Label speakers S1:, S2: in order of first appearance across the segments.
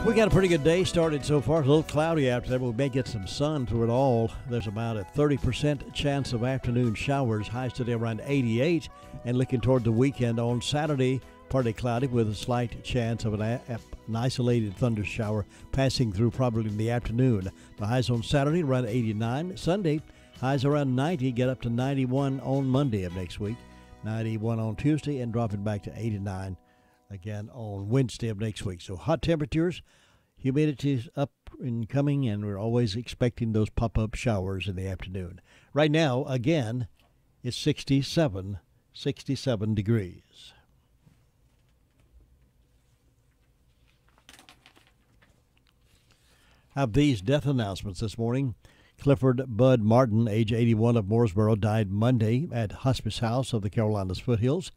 S1: We got a pretty good day started so far. It's a little cloudy out there, but we may get some sun through it all. There's about a 30% chance of afternoon showers. Highs today around 88. And looking toward the weekend on Saturday, partly cloudy with a slight chance of an isolated thunder shower passing through probably in the afternoon. The highs on Saturday around 89. Sunday, highs around 90, get up to 91 on Monday of next week. 91 on Tuesday and dropping back to 89 again on Wednesday of next week. So hot temperatures, humidity's up and coming, and we're always expecting those pop-up showers in the afternoon. Right now, again, it's 67 degrees. Have these death announcements this morning. Clifford Bud Martin, age 81 of Mooresboro, died Monday at Hospice House of the Carolinas Foothills.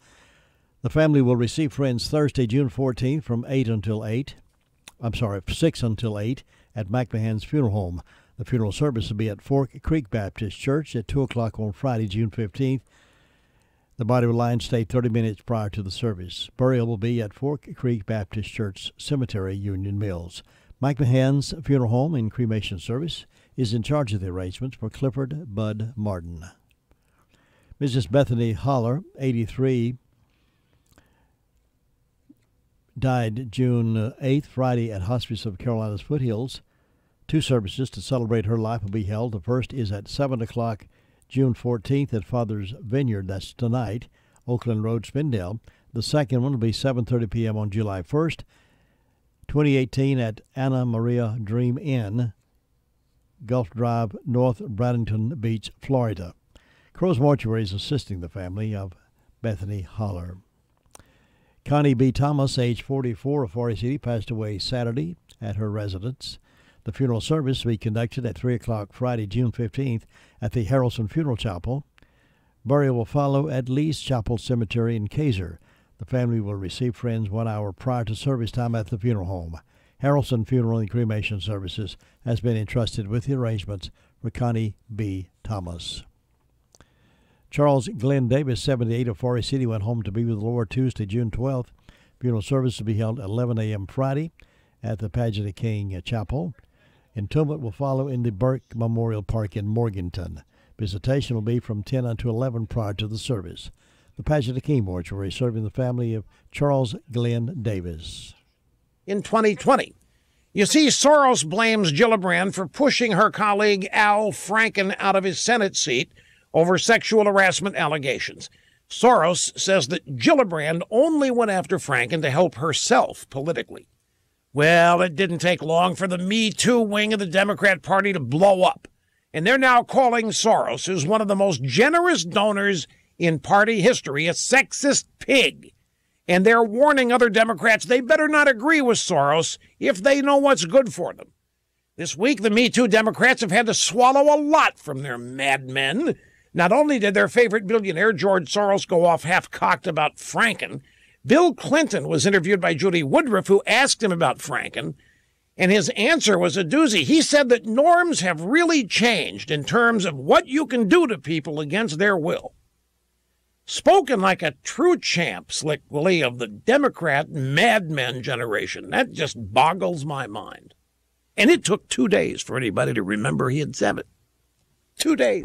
S1: The family will receive friends Thursday, June 14th from 6 until 8 at McMahon's Funeral Home. The funeral service will be at Fork Creek Baptist Church at 2 o'clock on Friday, June 15th. The body will lie in state 30 minutes prior to the service. Burial will be at Fork Creek Baptist Church Cemetery, Union Mills. McMahon's Funeral Home and Cremation Service is in charge of the arrangements for Clifford Bud Martin. Mrs. Bethany Holler, 83, died June 8th, Friday, at Hospice of Carolinas Foothills. 2 services to celebrate her life will be held. The first is at 7 o'clock June 14th at Father's Vineyard. That's tonight, Oakland Road, Spindale. The second one will be 7:30 p.m. on July 1st, 2018 at Anna Maria Dream Inn, Gulf Drive, North Bradenton Beach, Florida. Crow's Mortuary is assisting the family of Bethany Holler. Connie B. Thomas, age 44 of Forest City, passed away Saturday at her residence. The funeral service will be conducted at 3 o'clock Friday, June 15th at the Harrelson Funeral Chapel. Burial will follow at Lee's Chapel Cemetery in Kaiser. The family will receive friends 1 hour prior to service time at the funeral home. Harrelson Funeral and Cremation Services has been entrusted with the arrangements for Connie B. Thomas. Charles Glenn Davis, 78 of Forest City, went home to be with the Lord Tuesday, June 12th. Funeral service will be held at 11 a.m. Friday at the Pageant King Chapel. Entombment will follow in the Burke Memorial Park in Morganton. Visitation will be from 10 until 11 prior to the service. The Pageant King Mortuary serving the family of Charles Glenn Davis.
S2: In 2020, you see, Soros blames Gillibrand for pushing her colleague Al Franken out of his Senate seat over sexual harassment allegations. Soros says that Gillibrand only went after Franken to help herself politically. Well, it didn't take long for the Me Too wing of the Democrat Party to blow up, and they're now calling Soros, who's one of the most generous donors in party history, a sexist pig. And they're warning other Democrats they better not agree with Soros if they know what's good for them. This week, the Me Too Democrats have had to swallow a lot from their madmen. Not only did their favorite billionaire, George Soros, go off half-cocked about Franken, Bill Clinton was interviewed by Judy Woodruff, who asked him about Franken, and his answer was a doozy. He said that norms have really changed in terms of what you can do to people against their will. Spoken like a true champ, Slick Willie, of the Democrat madmen generation. That just boggles my mind. And it took 2 days for anybody to remember he had said it. 2 days.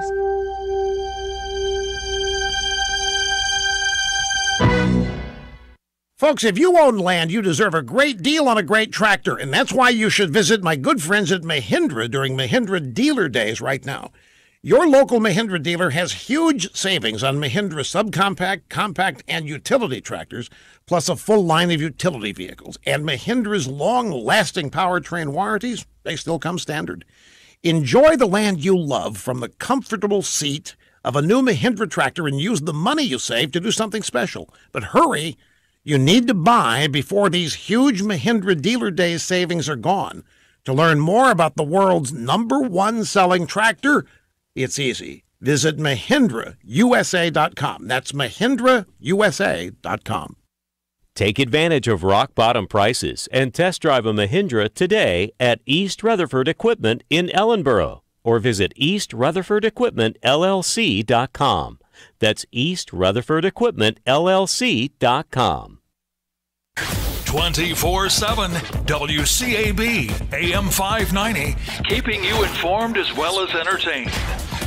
S2: Folks, if you own land, you deserve a great deal on a great tractor, and that's why you should visit my good friends at Mahindra during Mahindra Dealer Days right now. Your local Mahindra dealer has huge savings on Mahindra subcompact, compact, and utility tractors, plus a full line of utility vehicles. And Mahindra's long-lasting powertrain warranties, they still come standard. Enjoy the land you love from the comfortable seat of a new Mahindra tractor and use the money you save to do something special. But hurry! You need to buy before these huge Mahindra Dealer Days savings are gone. To learn more about the world's #1 selling tractor, it's easy. Visit MahindraUSA.com. That's MahindraUSA.com.
S3: Take advantage of rock-bottom prices and test drive a Mahindra today at East Rutherford Equipment in Ellenboro, or visit
S4: 24/7 WCAB AM 590, keeping you informed as well as entertained.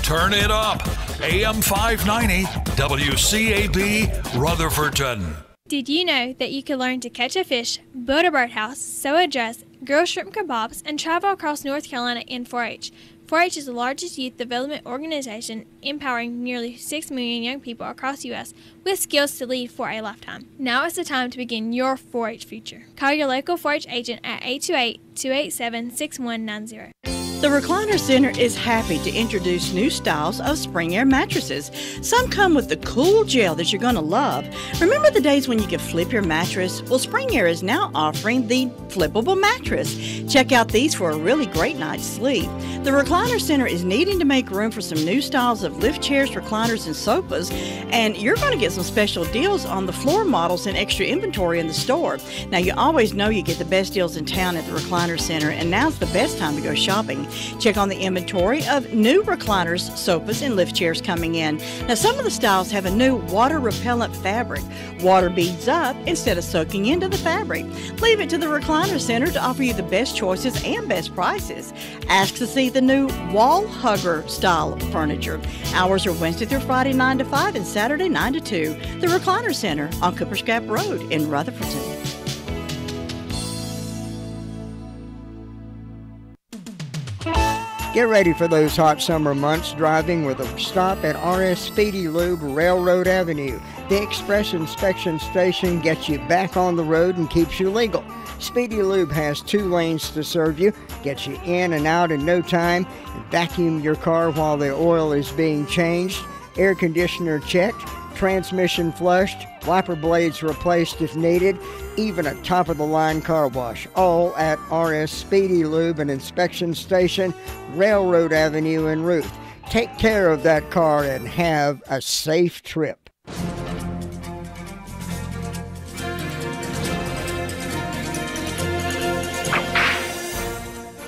S4: Turn it up. AM 590 WCAB Rutherfordton.
S5: Did you know that you can learn to catch a fish, build a birdhouse, sew a dress, grill shrimp kebabs, and travel across North Carolina in 4-H? 4-H is the largest youth development organization empowering nearly 6 million young people across the U.S. with skills to lead for a lifetime. Now is the time to begin your 4-H future. Call your local 4-H agent at 828-287-6190.
S6: The Recliner Center is happy to introduce new styles of Spring Air mattresses. Some come with the cool gel that you're going to love. Remember the days when you could flip your mattress? Well, Spring Air is now offering the flippable mattress. Check out these for a really great night's sleep. The Recliner Center is needing to make room for some new styles of lift chairs, recliners, and sofas, and you're going to get some special deals on the floor models and extra inventory in the store. Now, you always know you get the best deals in town at the Recliner Center, and now's the best time to go shopping. Check on the inventory of new recliners, sofas, and lift chairs coming in. Now, some of the styles have a new water-repellent fabric. Water beads up instead of soaking into the fabric. Leave it to the Recliner Center to offer you the best choices and best prices. Ask to see the new wall hugger style of furniture. Hours are Wednesday through Friday 9 to 5 and Saturday 9 to 2. The Recliner Center on Cooper's Gap Road in Rutherfordton.
S7: Get ready for those hot summer months driving with a stop at RS Speedy Lube, Railroad Avenue. The Express Inspection Station gets you back on the road and keeps you legal. Speedy Lube has 2 lanes to serve you, gets you in and out in no time, and vacuum your car while the oil is being changed, air conditioner checked, transmission flushed, wiper blades replaced if needed, even a top-of-the-line car wash, all at RS Speedy Lube and Inspection Station, Railroad Avenue in Ruth. Take care of that car and have a safe trip.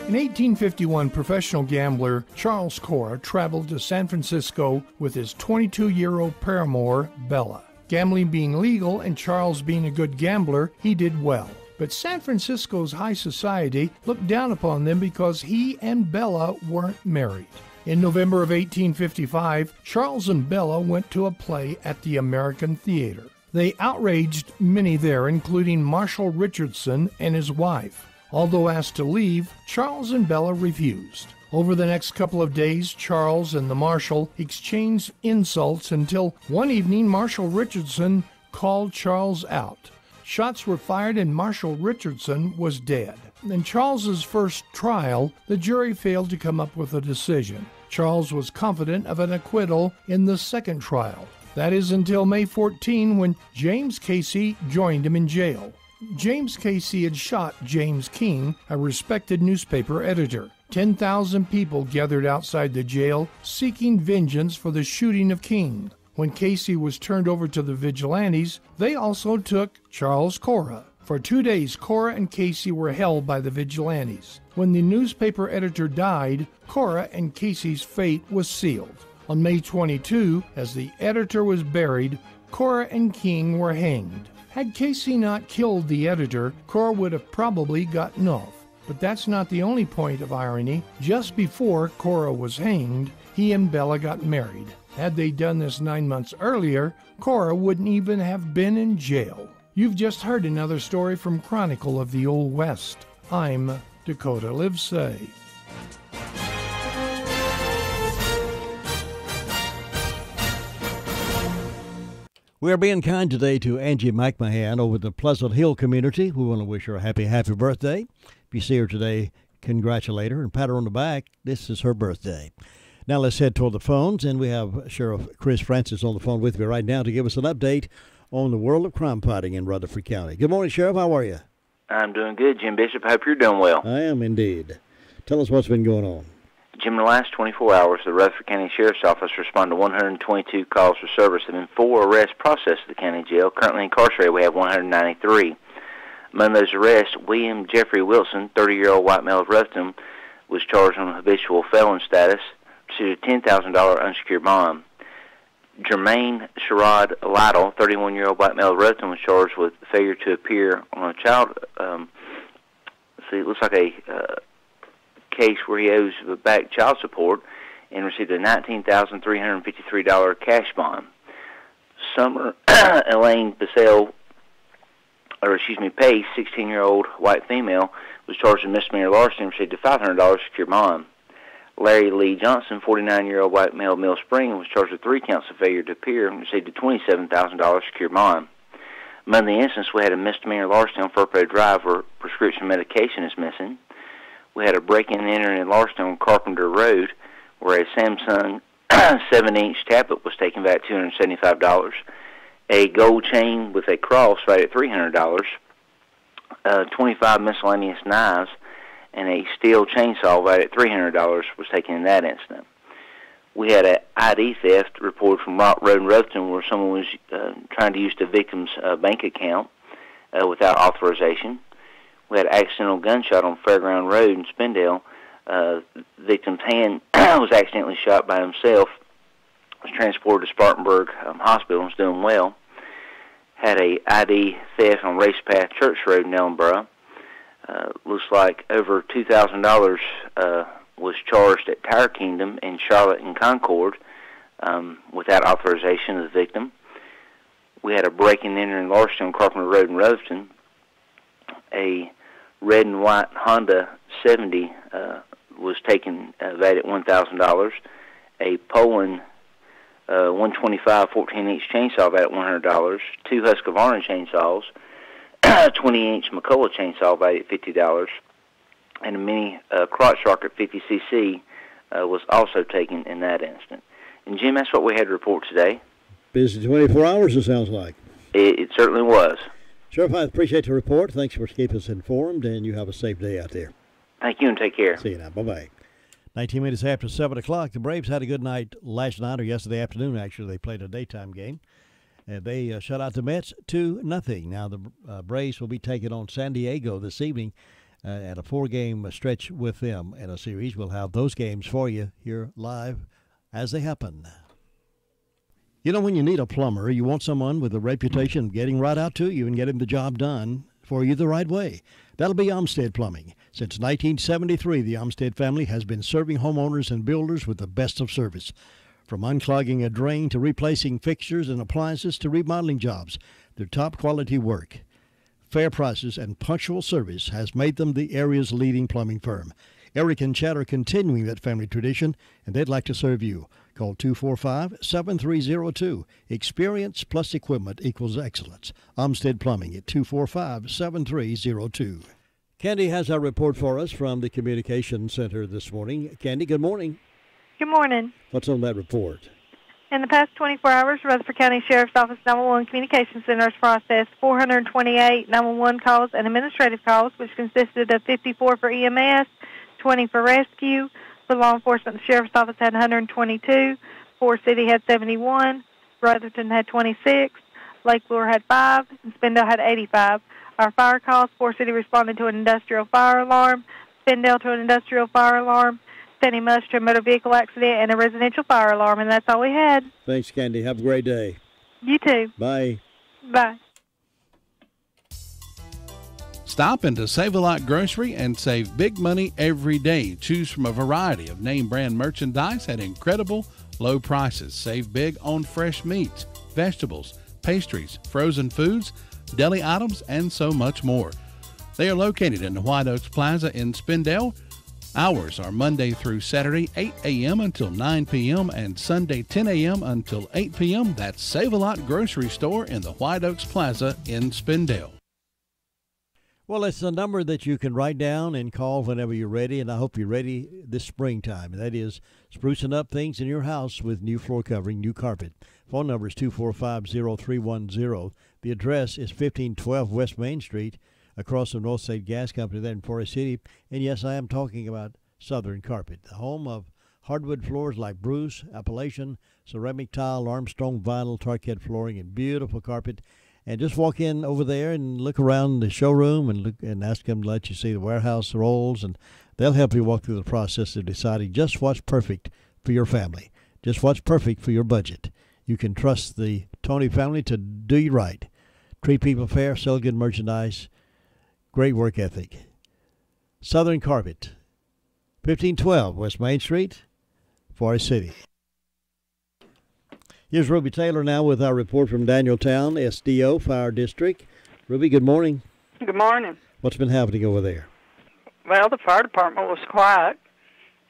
S8: In 1851, professional gambler Charles Cora traveled to San Francisco with his 22-year-old paramour, Bella. Gambling being legal and Charles being a good gambler, he did well. But San Francisco's high society looked down upon them because he and Bella weren't married. In November of 1855, Charles and Bella went to a play at the American Theater. They outraged many there, including Marshall Richardson and his wife. Although asked to leave, Charles and Bella refused. Over the next couple of days, Charles and the Marshal exchanged insults until one evening Marshall Richardson called Charles out. Shots were fired and Marshall Richardson was dead. In Charles's first trial, the jury failed to come up with a decision. Charles was confident of an acquittal in the second trial. That is until May 14, when James Casey joined him in jail. James Casey had shot James King, a respected newspaper editor. 10,000 people gathered outside the jail seeking vengeance for the shooting of King. When Casey was turned over to the vigilantes, they also took Charles Cora. For 2 days, Cora and Casey were held by the vigilantes. When the newspaper editor died, Cora and Casey's fate was sealed. On May 22, as the editor was buried, Cora and King were hanged. Had Casey not killed the editor, Cora would have probably gotten off. But that's not the only point of irony. Just before Cora was hanged, he and Bella got married. Had they done this 9 months earlier, Cora wouldn't even have been in jail. You've just heard another story from Chronicle of the Old West. I'm Dakota Livesay.
S1: We are being kind today to Angie McMahon over the Pleasant Hill community. We want to wish her a happy birthday. If you see her today, congratulate her and pat her on the back. This is her birthday. Now let's head toward the phones, and we have Sheriff Chris Francis on the phone with me right now to give us an update on the world of crime fighting in Rutherford County. Good morning, Sheriff. How are you?
S9: I'm doing good, Jim Bishop. Hope you're doing well.
S1: I am indeed. Tell us what's been going on.
S9: Jim, in the last 24 hours, the Rutherford County Sheriff's Office responded to 122 calls for service. There have been 4 arrests processed at the county jail. Currently incarcerated, we have 193. Among those arrests, William Jeffrey Wilson, 30-year-old white male of Rutherford, was charged on habitual felon status, received a $10,000 unsecured bond. Jermaine Sherrod Lytle, 31-year-old black male of Rutherford, was charged with failure to appear on a child. It looks like a case where he owes back child support and received a $19,353 cash bond. Summer Elaine Pace, 16-year-old white female, was charged with misdemeanor larceny and received a $500 secure bond. Larry Lee Johnson, 49-year-old white male of Mill Spring, was charged with 3 counts of failure to appear and received a $27,000 secure bond. Among the incidents, we had a misdemeanor larceny on Furpo Drive where prescription medication is missing. We had a break-in and entering larceny on Carpenter Road where a Samsung 7-inch tablet was taken back at $275. A gold chain with a cross valued at $300. 25 miscellaneous knives and a steel chainsaw valued at $300 was taken in that incident. We had an ID theft reported from Rock Road in Rutherford where someone was trying to use the victim's bank account without authorization. We had an accidental gunshot on Fairground Road in Spindale. The victim's hand was accidentally shot by himself. Was transported to Spartanburg Hospital and is doing well. Had a ID theft on Race Path Church Road in Ellenboro. Looks like over $2,000 was charged at Tire Kingdom in Charlotte and Concord without authorization of the victim. We had a break-in and entering larceny on Carpenter Road in Rutherford. A red and white Honda 70 was taken valued at $1,000. A Poland 125 14-inch chainsaw valued at $100. 2 Husqvarna chainsaws, 20-inch McCullough chainsaw valued at $50. And a mini crotch rocket 50cc was also taken in that instant. And Jim, that's what we had to report today.
S1: Busy 24 hours, it sounds like.
S9: It certainly was.
S1: Sheriff, I appreciate the report. Thanks for keeping us informed, and you have a safe day out there.
S9: Thank you, and take care.
S1: See you now. Bye-bye. 19 minutes after 7 o'clock. The Braves had a good night last night, or yesterday afternoon, actually. They played a daytime game, and they shut out the Mets 2-0. Now the Braves will be taking on San Diego this evening at a 4-game stretch with them in a series. We'll have those games for you here live as they happen. You know, when you need a plumber, you want someone with a reputation of getting right out to you and getting the job done for you the right way. That'll be Olmsted Plumbing. Since 1973, the Olmsted family has been serving homeowners and builders with the best of service. From unclogging a drain to replacing fixtures and appliances to remodeling jobs, their top quality work, fair prices, and punctual service has made them the area's leading plumbing firm. Eric and Chad are continuing that family tradition, and they'd like to serve you. Call 245-7302. Experience plus equipment equals excellence. Olmsted Plumbing at 245-7302. Candy has our report for us from the Communication Center this morning. Candy, good morning.
S10: Good morning.
S1: What's on that report?
S10: In the past 24 hours, Rutherford County Sheriff's Office 911 Communication Center has processed 428 911 calls and administrative calls, which consisted of 54 for EMS, 20 for rescue. For law enforcement, the Sheriff's Office had 122. Forest City had 71. Rutherford had 26. Lake Lure had 5. And Spindale had 85. Our fire calls, Forest City responded to an industrial fire alarm, Spindale to an industrial fire alarm, Sandy Mush to a motor vehicle accident, and a residential fire alarm, and that's all we had.
S1: Thanks, Candy. Have a great day.
S10: You too.
S1: Bye.
S10: Bye.
S11: Stop into Save-A-Lot Grocery and save big money every day. Choose from a variety of name brand merchandise at incredible low prices. Save big on fresh meats, vegetables, pastries, frozen foods, deli items, and so much more. They are located in the White Oaks Plaza in Spindale. Hours are Monday through Saturday, 8 a.m. until 9 p.m. and Sunday, 10 a.m. until 8 p.m. That's Save-A-Lot Grocery Store in the White Oaks Plaza in Spindale.
S1: Well, it's a number that you can write down and call whenever you're ready, and I hope you're ready this springtime. And that is sprucing up things in your house with new floor covering, new carpet. Phone number is 245-0310. The address is 1512 West Main Street, across from North State Gas Company there in Forest City. And yes, I am talking about Southern Carpet, the home of hardwood floors like Bruce, Appalachian, ceramic tile, Armstrong vinyl, Tarkett flooring, and beautiful carpet. And just walk in over there and look around the showroom and look and ask them to let you see the warehouse rolls, and they'll help you walk through the process of deciding just what's perfect for your family, just what's perfect for your budget. You can trust the Tony family to do you right. Treat people fair, sell good merchandise, great work ethic. Southern Carpet, 1512 West Main Street, Forest City. Here's Ruby Taylor now with our report from Danieltown, SDO Fire District. Ruby, good morning.
S12: Good morning.
S1: What's been happening over there?
S12: Well, the fire department was quiet,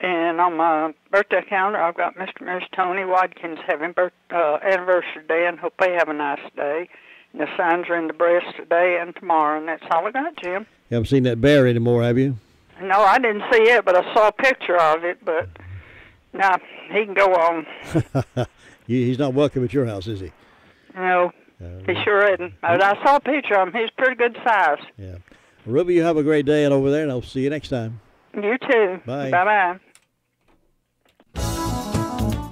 S12: and on my birthday calendar, I've got Mr. and Mrs. Tony Watkins having anniversary day, and hope they have a nice day. And the signs are in the breast today and tomorrow, and that's all I got, Jim.
S1: You haven't seen that bear anymore, have you?
S12: No, I didn't see it, but I saw a picture of it, but no, he can go on.
S1: He's not welcome at your house, is he?
S12: No, he sure isn't. But I saw a picture of him. He's pretty good size.
S1: Yeah. Ruby, you have a great day over there, and I'll see you next time.
S12: You too.
S1: Bye.
S12: Bye-bye.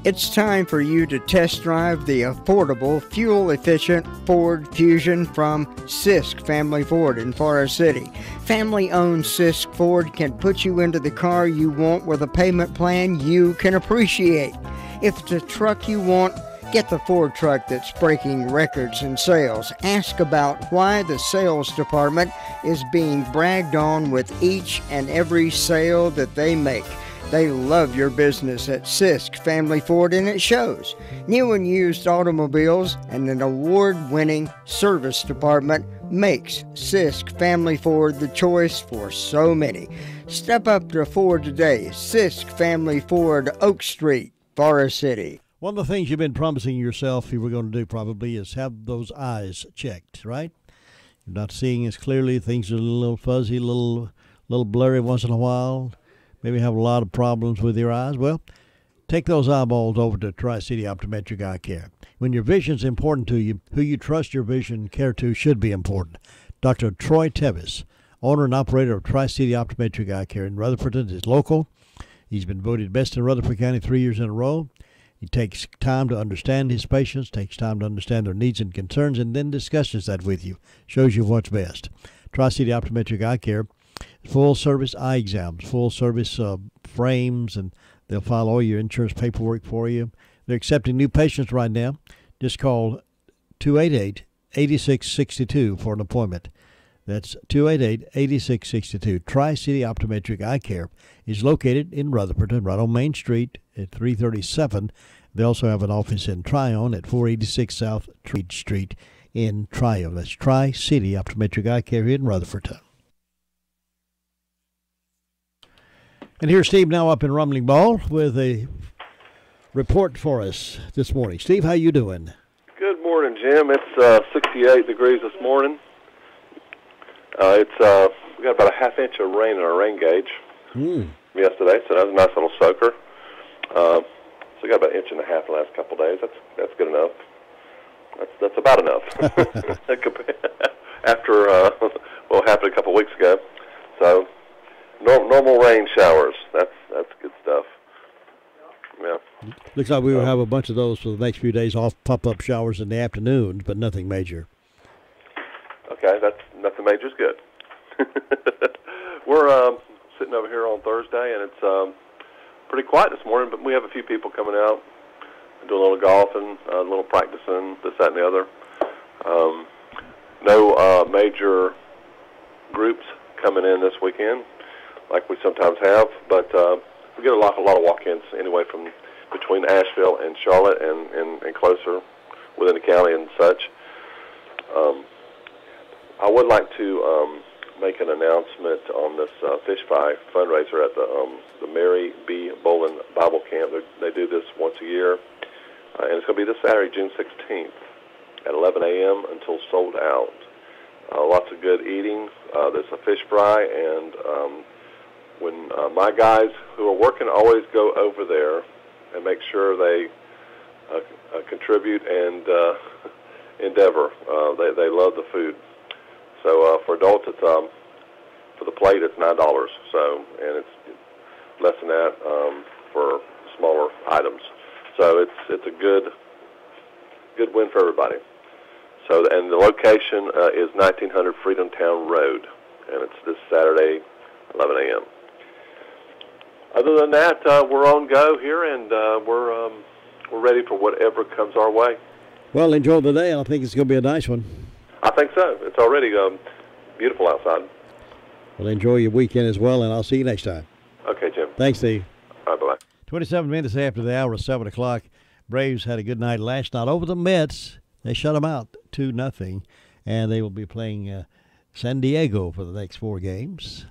S7: It's time for you to test drive the affordable, fuel-efficient Ford Fusion from Sisk Family Ford in Forest City. Family-owned Sisk Ford can put you into the car you want with a payment plan you can appreciate. If it's a truck you want, get the Ford truck that's breaking records in sales. Ask about why the sales department is being bragged on with each and every sale that they make. They love your business at Sisk Family Ford, and it shows. New and used automobiles and an award-winning service department makes Sisk Family Ford the choice for so many. Step up to Ford today. Sisk Family Ford, Oak Street, Forest City.
S1: One of the things you've been promising yourself you were going to do probably is have those eyes checked, right? You're not seeing as clearly. Things are a little fuzzy, a little blurry once in a while. Maybe have a lot of problems with your eyes. Well, take those eyeballs over to Tri-City Optometric Eye Care. When your vision's important to you, who you trust your vision care to should be important. Dr. Troy Tevis, owner and operator of Tri-City Optometric Eye Care in Rutherford, is local. He's been voted best in Rutherford County 3 years in a row. He takes time to understand his patients, takes time to understand their needs and concerns, and then discusses that with you, shows you what's best. Tri-City Optometric Eye Care, full-service eye exams, full-service frames, and they'll file all your insurance paperwork for you. They're accepting new patients right now. Just call 288-8662 for an appointment. That's 288-8662. Tri-City Optometric Eye Care is located in Rutherford, right on Main Street at 337. They also have an office in Tryon at 486 South Treat Street in Tryon. That's Tri-City Optometric Eye Care here in Rutherford. And here's Steve now up in Rumbling Ball with a report for us this morning. Steve, how you doing?
S13: Good morning, Jim. It's 68 degrees this morning. We got about a half inch of rain in our rain gauge yesterday, so that was a nice little soaker. So we got about an inch and a half the last couple of days. That's good enough. That's about enough. After what happened a couple of weeks ago. So normal rain showers. That's good stuff. Yeah.
S1: Looks like we will have a bunch of those for the next few days, off pop-up showers in the afternoons, but nothing major.
S13: Okay, nothing major is good. We're sitting over here on Thursday, and it's pretty quiet this morning, but we have a few people coming out and doing a little golfing, a little practicing, this, that, and the other. No major groups coming in this weekend like we sometimes have, but we get a lot of walk-ins anyway from between Asheville and Charlotte and closer within the county and such. I would like to make an announcement on this Fish Fry fundraiser at the Mary B. Bolin Bible Camp. They do this once a year, and it's going to be this Saturday, June 16th, at 11 a.m. until sold out. Lots of good eating. There's a fish fry, and when my guys who are working always go over there and make sure they contribute and endeavor. They love the food. So for adults, it's for the plate it's $9. So and it's less than that for smaller items. So it's a good win for everybody. So and the location is 1900 Freedom Town Road, and it's this Saturday, 11 a.m. Other than that, we're on go here, and we're we're ready for whatever comes our way.
S1: Well, enjoy the day. I think it's going to be a nice one.
S13: I think so. It's already beautiful outside.
S1: Well, enjoy your weekend as well, and I'll see you next time.
S13: Okay, Jim.
S1: Thanks, Steve.
S13: All right, bye-bye.
S1: 27 minutes after the hour of 7 o'clock. Braves had a good night last night over the Mets. They shut them out 2-0, and they will be playing San Diego for the next 4 games.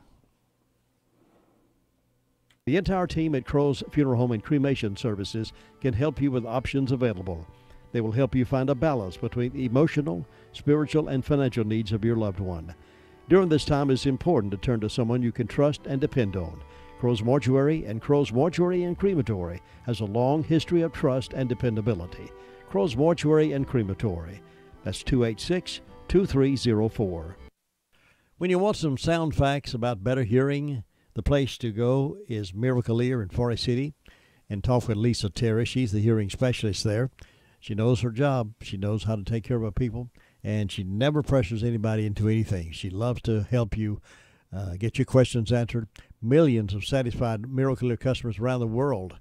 S1: The entire team at Crow's Funeral Home and Cremation Services can help you with options available. They will help you find a balance between the emotional, spiritual, and financial needs of your loved one. During this time, it's important to turn to someone you can trust and depend on. Crow's Mortuary and Crow's Mortuary and Crematory has a long history of trust and dependability. Crow's Mortuary and Crematory. That's 286-2304. When you want some sound facts about better hearing, the place to go is Miracle Ear in Forest City, and talk with Lisa Terry. She's the hearing specialist there. She knows her job. She knows how to take care of her people, and she never pressures anybody into anything. She loves to help you get your questions answered. Millions of satisfied Miracle Ear customers around the world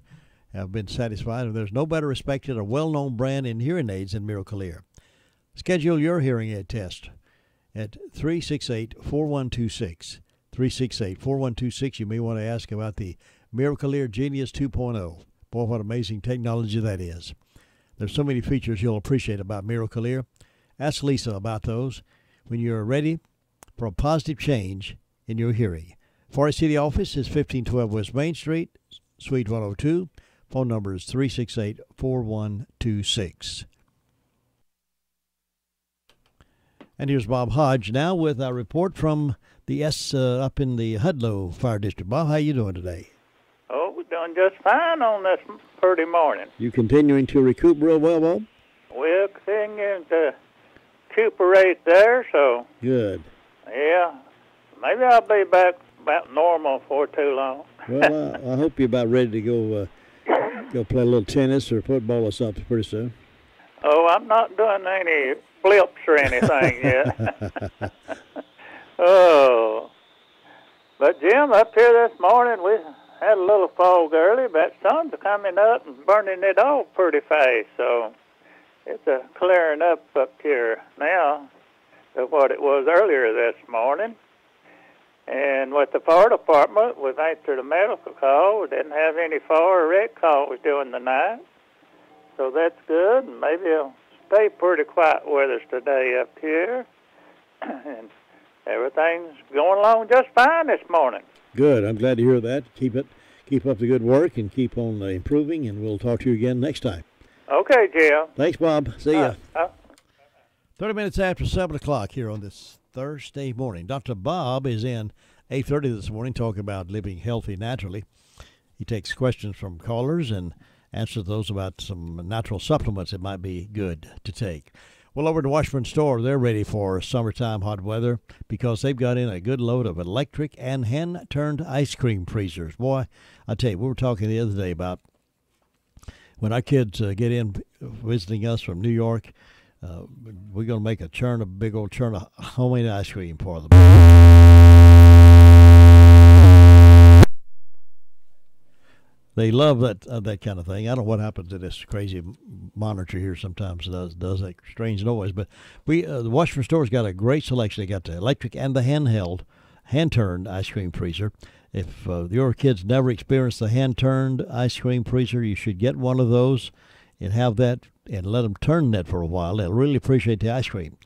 S1: have been satisfied, and there's no better respected or well-known brand in hearing aids than Miracle Ear. Schedule your hearing aid test at 368-4126. 368-4126. You may want to ask about the Miracle Ear Genius 2.0. Boy, what amazing technology that is. There's so many features you'll appreciate about Miracle Ear. Ask Lisa about those when you're ready for a positive change in your hearing. Forest City office is 1512 West Main Street, Suite 102. Phone number is 368-4126. And here's Bob Hodge now with a report from the up in the Hudlow Fire District. Bob, how you doing today?
S14: Oh, we're doing just fine on this pretty morning.
S1: You continuing to recoup real well, Bob?
S14: We're continuing to recuperate there, so...
S1: Good.
S14: Yeah. Maybe I'll be back about normal for too long.
S1: Well, I hope you're about ready to go play a little tennis or football or something pretty soon.
S14: Oh, I'm not doing any flips or anything yet. Oh. But, Jim, up here this morning, we had a little fog early, but sun's coming up and burning it off pretty fast. So it's clearing up here now to what it was earlier this morning. And with the fire department, we've answered a medical call. We didn't have any fire or wreck calls during the night. So that's good. Maybe it'll stay pretty quiet with us today up here. And everything's going along just fine this morning.
S1: Good. I'm glad to hear that. Keep up the good work and keep on improving, and we'll talk to you again next time.
S14: Okay, Jim.
S1: Thanks, Bob. See ya. 30 minutes after 7 o'clock here on this Thursday morning. Dr. Bob is in 8:30 this morning talking about living healthy naturally. He takes questions from callers and answers those about some natural supplements that might be good to take. Well, over to Washburn Store, they're ready for summertime hot weather because they've got in a good load of electric and hand-turned ice cream freezers. Boy, I tell you, we were talking the other day about when our kids get in visiting us from New York, we're going to make a big old churn of homemade ice cream for them. They love that kind of thing. I don't know what happens to this crazy monitor here sometimes does that strange noise. But the Washburn Store's got a great selection. They got the electric and the hand-turned ice cream freezer. If your kids never experienced the hand-turned ice cream freezer, you should get one of those and have that and let them turn that for a while. They'll really appreciate the ice cream.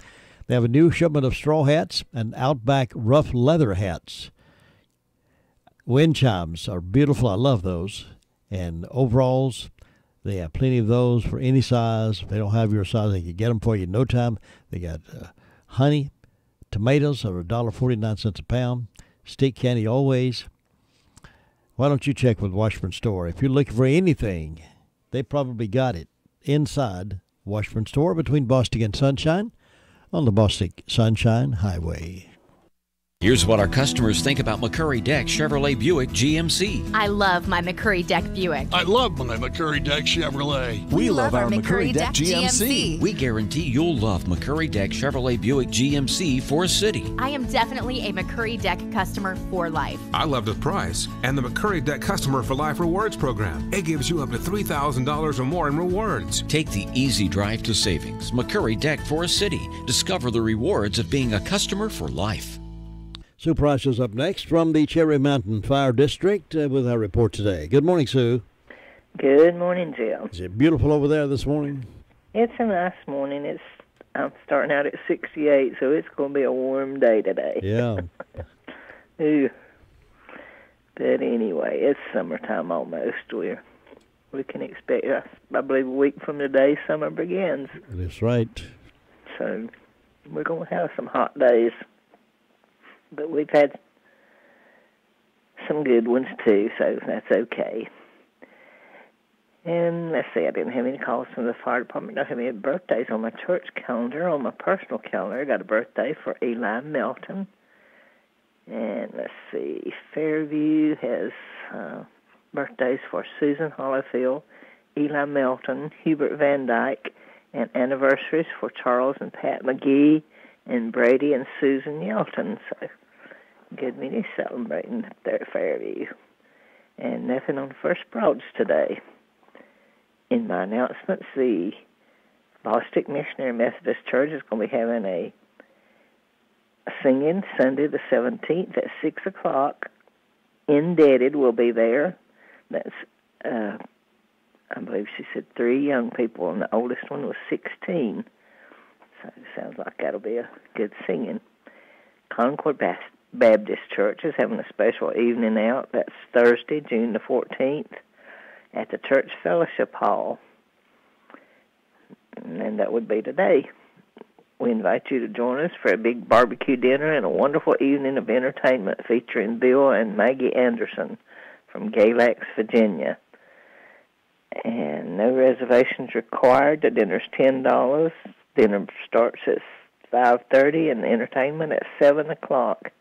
S1: They have a new shipment of straw hats and Outback rough leather hats. Wind chimes are beautiful. I love those. And overalls, they have plenty of those for any size. If they don't have your size, they can get them for you in no time. They got honey, tomatoes are $1.49 a pound, stick candy always. Why don't you check with Washburn Store? If you're looking for anything, they probably got it inside Washburn Store between Bostic and Sunshine on the Bostic Sunshine Highway.
S15: Here's what our customers think about McCurry Deck Chevrolet Buick GMC.
S16: I love my McCurry Deck Buick.
S17: I love my McCurry Deck Chevrolet.
S15: We love our McCurry Deck GMC. We guarantee you'll love McCurry Deck Chevrolet Buick GMC for a city.
S16: I am definitely a McCurry Deck customer for life.
S18: I love the price and the McCurry Deck Customer for Life Rewards program. It gives you up to $3,000 or more in rewards.
S15: Take the easy drive to savings. McCurry Deck for a city. Discover the rewards of being a customer for life.
S1: Sue Price is up next from the Cherry Mountain Fire District with our report today. Good morning, Sue.
S19: Good morning, Jim.
S1: Is it beautiful over there this morning?
S19: It's a nice morning. I'm starting out at 68, so it's going to be a warm day today.
S1: Yeah.
S19: Ooh. But anyway, it's summertime almost. We can expect, I believe, a week from today, summer begins.
S1: That's right.
S19: So we're going to have some hot days. But we've had some good ones, too, so that's okay. And let's see, I didn't have any calls from the fire department. I don't have any birthdays on my church calendar. On my personal calendar, I got a birthday for Eli Melton. And let's see, Fairview has birthdays for Susan Hollifield, Eli Melton, Hubert Van Dyke, and anniversaries for Charles and Pat McGee, and Brady and Susan Yelton. So good many celebrating up there at Fairview. And nothing on the first broads today. In my announcements, the Bostic Missionary Methodist Church is going to be having a singing Sunday the 17th at 6 o'clock. Indebted will be there. That's, I believe she said 3 young people, and the oldest one was 16. So it sounds like that'll be a good singing. Concord Baptist Church is having a special evening out. That's Thursday, June the 14th, at the Church Fellowship Hall. And that would be today. We invite you to join us for a big barbecue dinner and a wonderful evening of entertainment featuring Bill and Maggie Anderson from Galax, Virginia. And no reservations required. The dinner's $10. Dinner starts at 5:30 and the entertainment at 7 o'clock.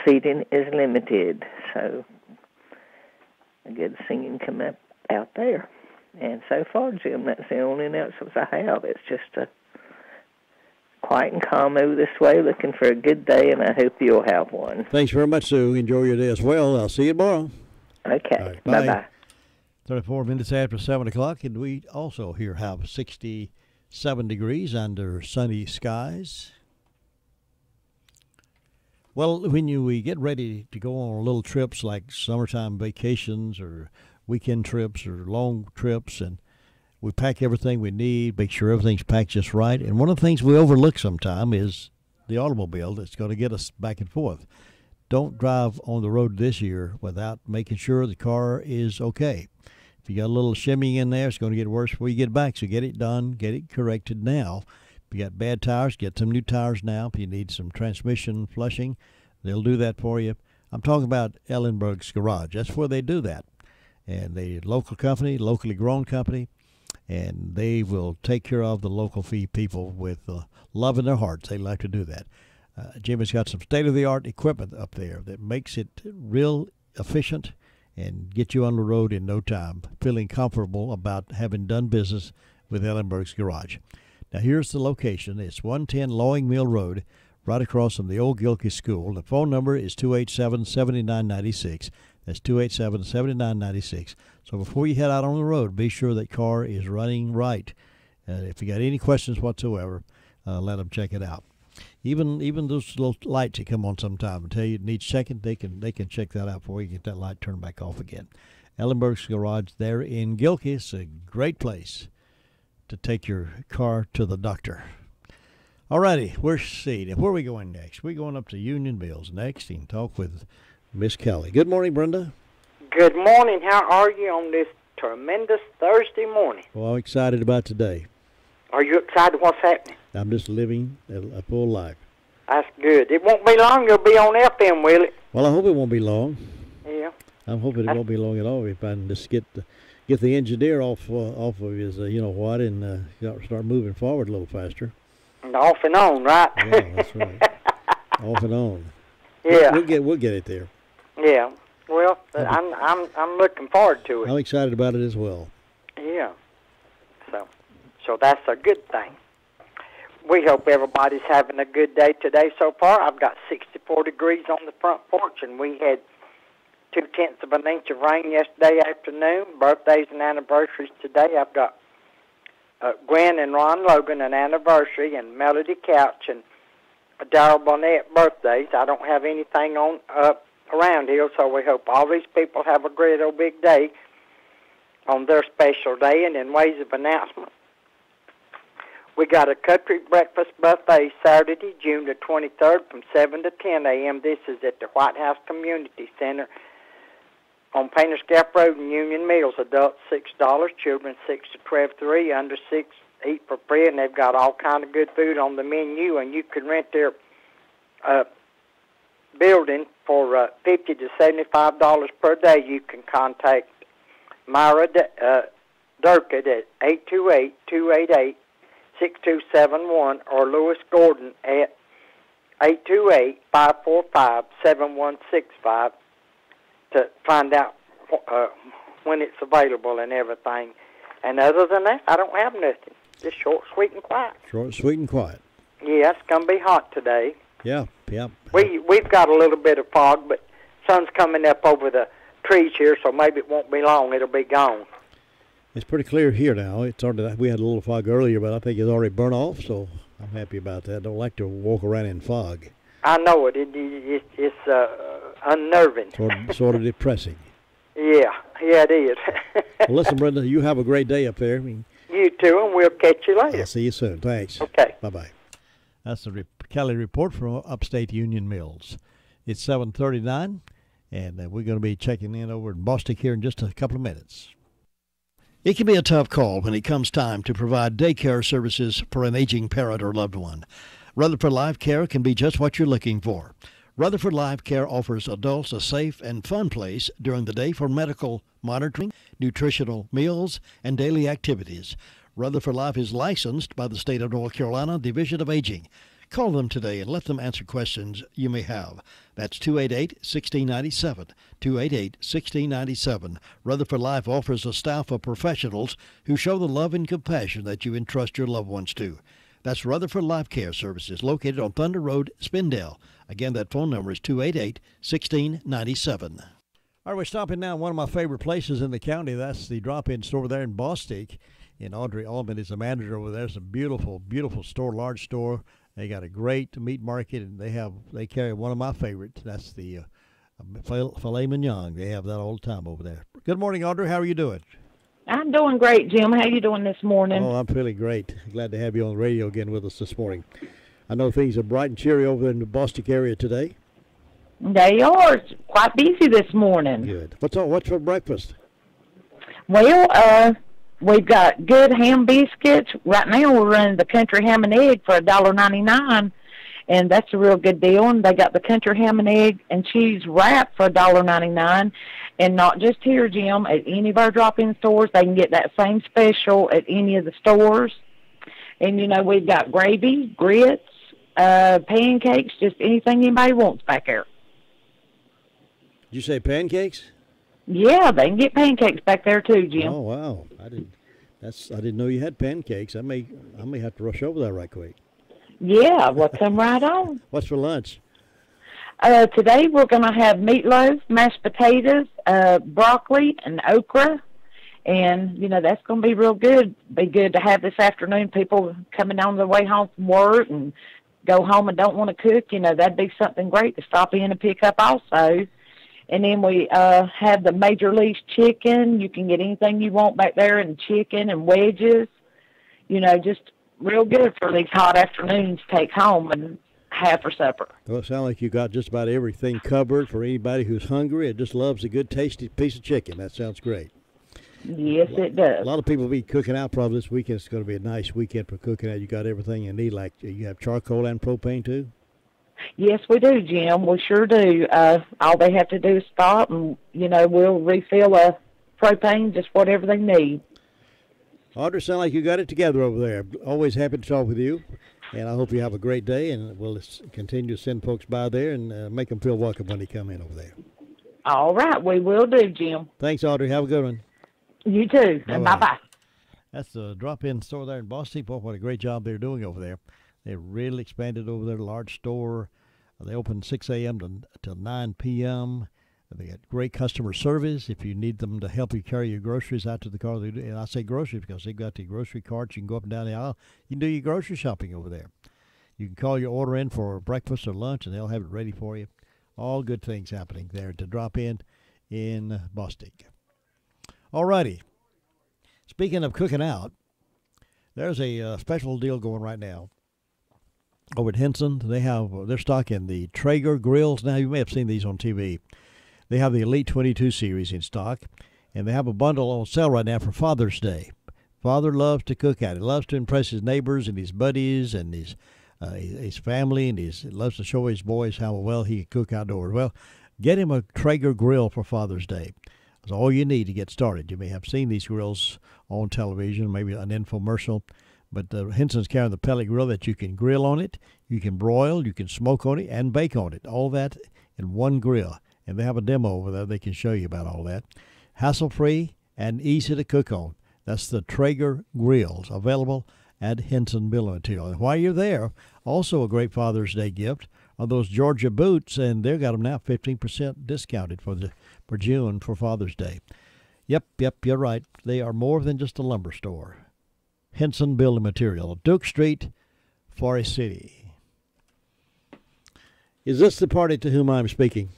S19: Seating is limited, so a good singing come up out there. And so far, Jim, that's the only announcements I have. It's just a quiet and calm over this way, looking for a good day, and I hope you'll have one.
S1: Thanks very much, Sue. Enjoy your day as well. I'll see you tomorrow.
S19: Okay.
S1: Right,
S19: bye-bye.
S1: 34 minutes after 7 o'clock, and we also here have 67 degrees under sunny skies. Well, when we get ready to go on little trips like summertime vacations or weekend trips or long trips, and we pack everything we need, make sure everything's packed just right. And one of the things we overlook sometime is the automobile that's going to get us back and forth. Don't drive on the road this year without making sure the car is okay. If you got a little shimmying in there, it's going to get worse before you get back. So get it done, get it corrected now. If you got bad tires, get some new tires now. If you need some transmission flushing, they'll do that for you. I'm talking about Ellenberg's Garage. That's where they do that. And they local company, locally grown company, and they will take care of the local people with love in their hearts. They like to do that. Jimmy's got some state-of-the-art equipment up there that makes it real efficient and get you on the road in no time, feeling comfortable about having done business with Ellenberg's Garage. Now, here's the location. It's 110 Lowing Mill Road, right across from the old Gilkey School. The phone number is 287-7996. That's 287-7996. So before you head out on the road, be sure that car is running right. If you got any questions whatsoever, let them check it out. Even those little lights that come on sometime and tell you it needs checking, they can check that out for you, get that light turned back off again. Ellenberg's Garage there in Gilkey. It's a great place to take your car to the doctor. All righty, where are we going next? We're going up to Union Mills next and talk with Miss Kelly. Good morning, Brenda.
S20: Good morning. How are you on this tremendous Thursday morning?
S1: Well, I'm excited about today.
S20: Are you excited what's happening?
S1: I'm just living a full life.
S20: That's good. It won't be long. You'll be on FM, will it?
S1: Well, I hope it won't be long.
S20: Yeah.
S1: I'm hoping it won't be long at all. If I can just get the engineer off of his, and start moving forward a little faster.
S20: And off and on, right?
S1: Yeah, that's right. Off and on.
S20: Yeah.
S1: We'll get it there.
S20: Yeah. Well, I'm looking forward to it.
S1: I'm excited about it as well.
S20: Yeah. So that's a good thing. We hope everybody's having a good day today so far. I've got 64 degrees on the front porch, and we had 0.2 of an inch of rain yesterday afternoon. Birthdays and anniversaries today. I've got Gwen and Ron Logan an anniversary, and Melody Couch and Darrell Bonnet birthdays. I don't have anything on around here, so we hope all these people have a great old big day on their special day. And in ways of announcement, we got a country breakfast buffet Saturday, June the 23rd from 7 to 10 a.m. This is at the White House Community Center on Painters Gap Road in Union Mills. Adults $6, children 6 to 12, 3, under 6 eat for free, and they've got all kind of good food on the menu, and you can rent their building for $50 to $75 per day. You can contact Myra Durkett at 828-288-6271 or Lewis Gordon at 828-545-7165 to find out when it's available and everything. And other than that, I don't have nothing. Just short, sweet, and quiet.
S1: Short, sweet, and quiet.
S20: Yeah, it's going to be hot today.
S1: Yeah.
S20: We've got a little bit of fog, but sun's coming up over the trees here, so maybe it won't be long. It'll be gone.
S1: It's pretty clear here now. We had a little fog earlier, but I think it's already burnt off, so I'm happy about that. I don't like to walk around in fog.
S20: I know it. It's unnerving.
S1: Sort of depressing.
S20: Yeah, it is.
S1: Well, listen, Brenda, you have a great day up there.
S20: You too, and we'll catch you later.
S1: I'll see you soon. Thanks.
S20: Okay.
S1: Bye-bye. That's the Kelly report from upstate Union Mills. It's 7:39, and we're going to be checking in over in Bostic here in just a couple of minutes. It can be a tough call when it comes time to provide daycare services for an aging parent or loved one. Rutherford Life Care can be just what you're looking for. Rutherford Life Care offers adults a safe and fun place during the day for medical monitoring, nutritional meals, and daily activities. Rutherford Life is licensed by the state of North Carolina Division of Aging. Call them today and let them answer questions you may have. That's 288-1697, 288-1697. Rutherford Life offers a staff of professionals who show the love and compassion that you entrust your loved ones to. That's Rutherford Life Care Services, located on Thunder Road, Spindale. Again, that phone number is 288-1697. All right, we're stopping now in one of my favorite places in the county. That's the drop-in store there in Bostic. And Audrey Allman is the manager over there. It's a beautiful, beautiful store, large store. They got a great meat market, and they carry one of my favorites. That's the filet mignon. They have that all the time over there. Good morning, Audrey. How are you doing?
S21: I'm doing great, Jim. How you doing this morning?
S1: Oh, I'm feeling great. Glad to have you on the radio again with us this morning. I know things are bright and cheery over in the Bostic area today.
S21: They are. It's quite busy this morning.
S1: Good. What's for breakfast?
S21: Well, we've got good ham biscuits. Right now we're running the country ham and egg for $1.99, and that's a real good deal. And they got the country ham and egg and cheese wrap for $1.99. And not just here, Jim, at any of our drop-in stores. They can get that same special at any of the stores. And, we've got gravy, grits, pancakes, just anything anybody wants back there.
S1: Did you say pancakes?
S21: Yeah, they can get pancakes back there too, Jim.
S1: Oh, wow. I didn't know you had pancakes. I may have to rush over there right quick.
S21: Yeah, well, come right on.
S1: What's for lunch?
S21: Today we're going to have meatloaf, mashed potatoes, broccoli, and okra. And, that's going to be real good. Be good to have this afternoon. People coming on their way home from work and go home and don't want to cook. That'd be something great to stop in and pick up also. And then we have the Major Lee's chicken. You can get anything you want back there, and chicken and wedges. Just real good for these hot afternoons to take home and have for supper.
S1: Well, it sounds like you got just about everything covered for anybody who's hungry and just loves a good, tasty piece of chicken. That sounds great.
S21: Yes, it does.
S1: A lot of people will be cooking out probably this weekend. It's going to be a nice weekend for cooking out. You got everything you need. Like you have charcoal and propane too?
S21: Yes, we do, Jim. We sure do. All they have to do is stop, and, we'll refill a propane, just whatever they need.
S1: Audrey, sound like you got it together over there. Always happy to talk with you. And I hope you have a great day, and we'll continue to send folks by there and make them feel welcome when they come in over there.
S21: All right, we will do, Jim.
S1: Thanks, Audrey. Have a good one.
S21: You too.
S1: Bye-bye.
S21: Bye-bye.
S1: That's the drop-in store there in Boston. Boy, what a great job they're doing over there. They really expanded over there, large store. They open 6 a.m. till 9 p.m. They got great customer service. If you need them to help you carry your groceries out to the car, they do. And I say groceries because they've got the grocery carts. You can go up and down the aisle. You can do your grocery shopping over there. You can call your order in for breakfast or lunch, and they'll have it ready for you. All good things happening there to drop in Boston. All righty. Speaking of cooking out, there's a special deal going right now over at Henson. They're stocking the Traeger grills. Now, you may have seen these on TV. They have the Elite 22 series in stock, and they have a bundle on sale right now for Father's Day. Father loves to cook out. He loves to impress his neighbors and his buddies and his family, and he loves to show his boys how well he can cook outdoors. Well, get him a Traeger grill for Father's Day. That's all you need to get started. You may have seen these grills on television, maybe an infomercial, but Henson's carrying the pellet grill that you can grill on it, you can broil, you can smoke on it, and bake on it. All that in one grill. And they have a demo over there. They can show you about all that. Hassle-free and easy to cook on. That's the Traeger grills, available at Henson Building Material. And while you're there, also a great Father's Day gift are those Georgia boots, and they've got them now 15% discounted for June for Father's Day. Yep, you're right. They are more than just a lumber store. Henson Building Material, Duke Street, Forest City. Is this the party to whom I'm speaking?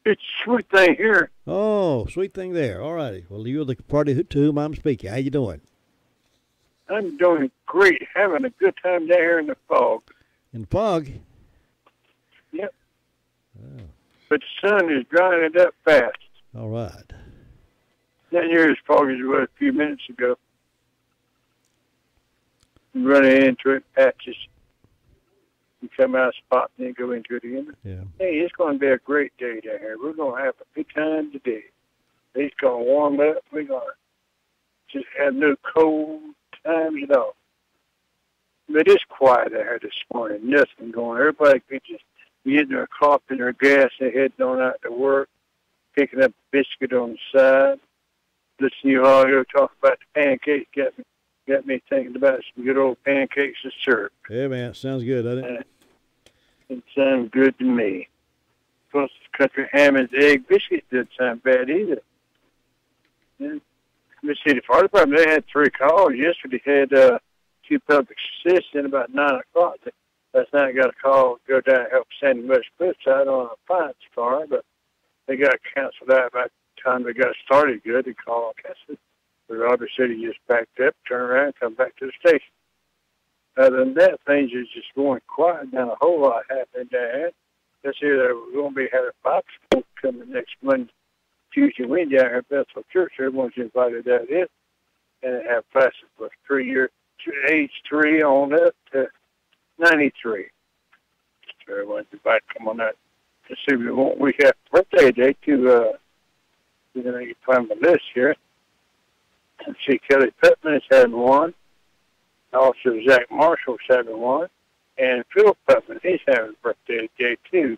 S2: It's Sweet Thing here.
S1: Oh, Sweet Thing there. All righty. Well, you're the party to whom I'm speaking. How you doing?
S2: I'm doing great. Having a good time down here in the fog.
S1: In fog?
S2: Yep. Oh. But the sun is drying it up fast.
S1: All right.
S2: Not near as foggy as it was a few minutes ago. I'm running into it, patches. You come out of a spot and then go into it again.
S1: Yeah.
S2: Hey, it's going to be a great day down here. We're going to have a good time today. It's going to warm up. We're going to just have no cold times at all. But it's quiet out here this morning. Nothing going. Everybody could just be getting their coffee and their gas and heading on out to work, picking up a biscuit on the side. Listening to you all here talk about the pancakes got me thinking about some good old pancakes and syrup.
S1: Yeah, man. Sounds good, doesn't it?
S2: It sounds good to me. Plus, country ham and egg biscuits didn't sound bad either. Yeah. Let's see, the fire department, they had 3 calls. Yesterday had 2 public assists in about 9 o'clock. Last night I got a call to go down and help Sandy Mush Cliffside on a appliance fire, but they got canceled out by the time they got started good. They called canceled. The Robert City just backed up, turned around, come back to the station. Other than that, things is just going quiet. Not a whole lot happening down here. Let's hear that we're going to be having Bible school coming next Monday, Tuesday, Wednesday down here at Bethel Church. Everyone's invited out in. And they have classes for age 3 on up to 93. So everyone's invited to come on out to see what we have birthday day to, we're going to get find the list here. And see, Kelly Pittman is having one. Also, Zach Marshall's having one. And Phil Pittman, he's having a birthday today, too.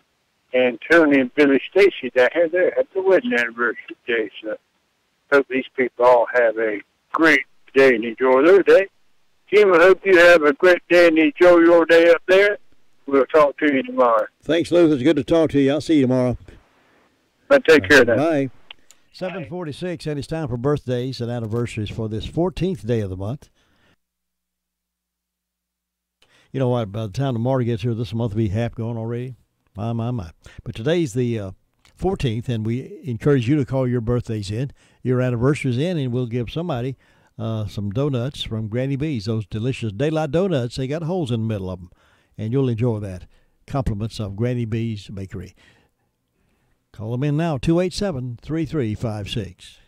S2: And Tony and Billy Stacy down here, they're at the wedding anniversary day. So hope these people all have a great day and enjoy their day. Jim, I hope you have a great day and enjoy your day up there. We'll talk to you tomorrow.
S1: Thanks, Luke. It's good to talk to you. I'll see you tomorrow.
S2: But take care now.
S1: Bye. 7:46, and it's time for birthdays and anniversaries for this 14th day of the month. You know what? By the time tomorrow gets here, this month will be half gone already. My. But today's the 14th, and we encourage you to call your birthdays in, your anniversaries in, and we'll give somebody some donuts from Granny B's. Those delicious Daylight Donuts, they got holes in the middle of them, and you'll enjoy that. Compliments of Granny B's Bakery. Call them in now, 287-3356.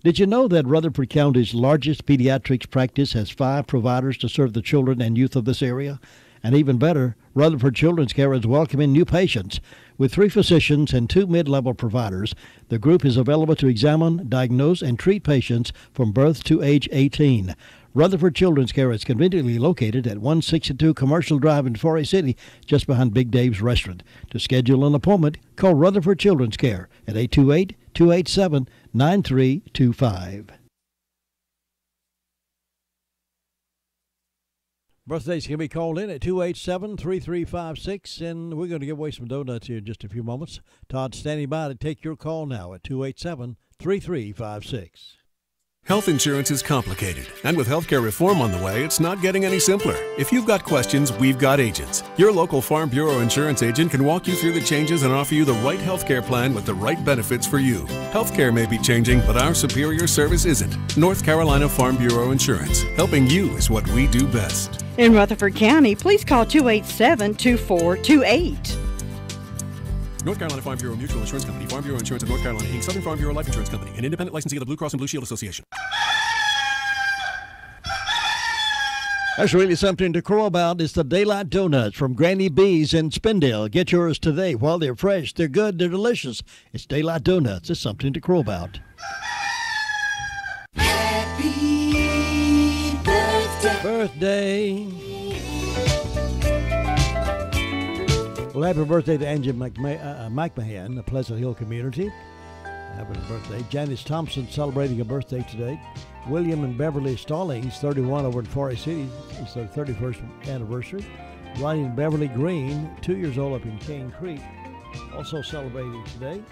S1: Did you know that Rutherford County's largest pediatrics practice has 5 providers to serve the children and youth of this area? And even better, Rutherford Children's Care is welcoming new patients. With 3 physicians and 2 mid-level providers, the group is available to examine, diagnose, and treat patients from birth to age 18. Rutherford Children's Care is conveniently located at 162 Commercial Drive in Forest City, just behind Big Dave's Restaurant. To schedule an appointment, call Rutherford Children's Care at 828-287-9325. Birthdays can be called in at 287-3356, and we're going to give away some donuts here in just a few moments. Todd's standing by to take your call now at 287-3356.
S3: Health insurance is complicated, and with healthcare reform on the way, it's not getting any simpler. If you've got questions, we've got agents. Your local Farm Bureau insurance agent can walk you through the changes and offer you the right healthcare plan with the right benefits for you. Healthcare may be changing, but our superior service isn't. North Carolina Farm Bureau Insurance. Helping you is what we do best.
S6: In Rutherford County, please call 287-2428.
S3: North Carolina Farm Bureau Mutual Insurance Company, Farm Bureau Insurance of North Carolina, Inc., Southern Farm Bureau Life Insurance Company, an independent licensee of the Blue Cross and Blue Shield Association.
S1: That's really something to crow about. It's the Daylight Donuts from Granny B's in Spindale. Get yours today. While they're fresh, they're good, they're delicious. It's Daylight Donuts. It's something to crow about.
S22: Happy birthday.
S1: Well, happy birthday to Angie Mike Mahan, the Pleasant Hill community. Happy birthday. Janice Thompson celebrating a birthday today. William and Beverly Stallings, 31 over in Forest City. It's their 31st anniversary. Ronnie and Beverly Green, 2 years old up in Cane Creek, also celebrating today.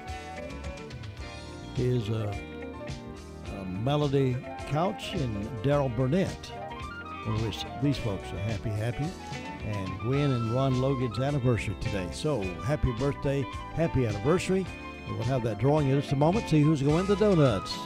S1: Is Melody Couch and Daryl Burnett. We wish these folks a happy. And Gwen and Ron Logan's anniversary today. So, happy birthday, happy anniversary. And we'll have that drawing in just a moment, see who's going to win the donuts.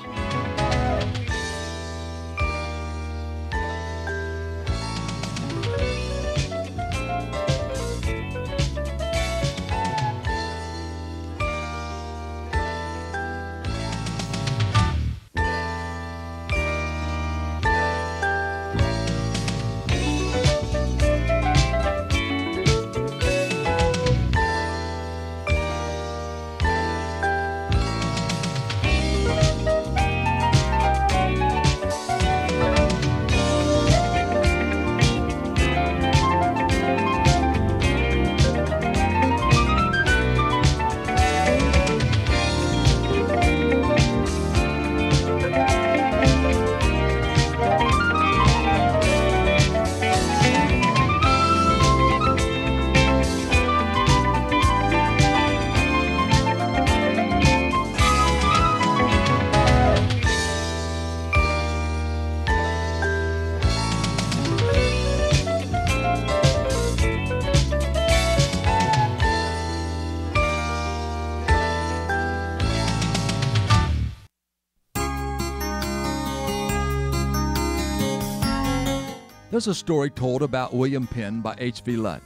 S23: There's a story told about William Penn by H.V. Lutt.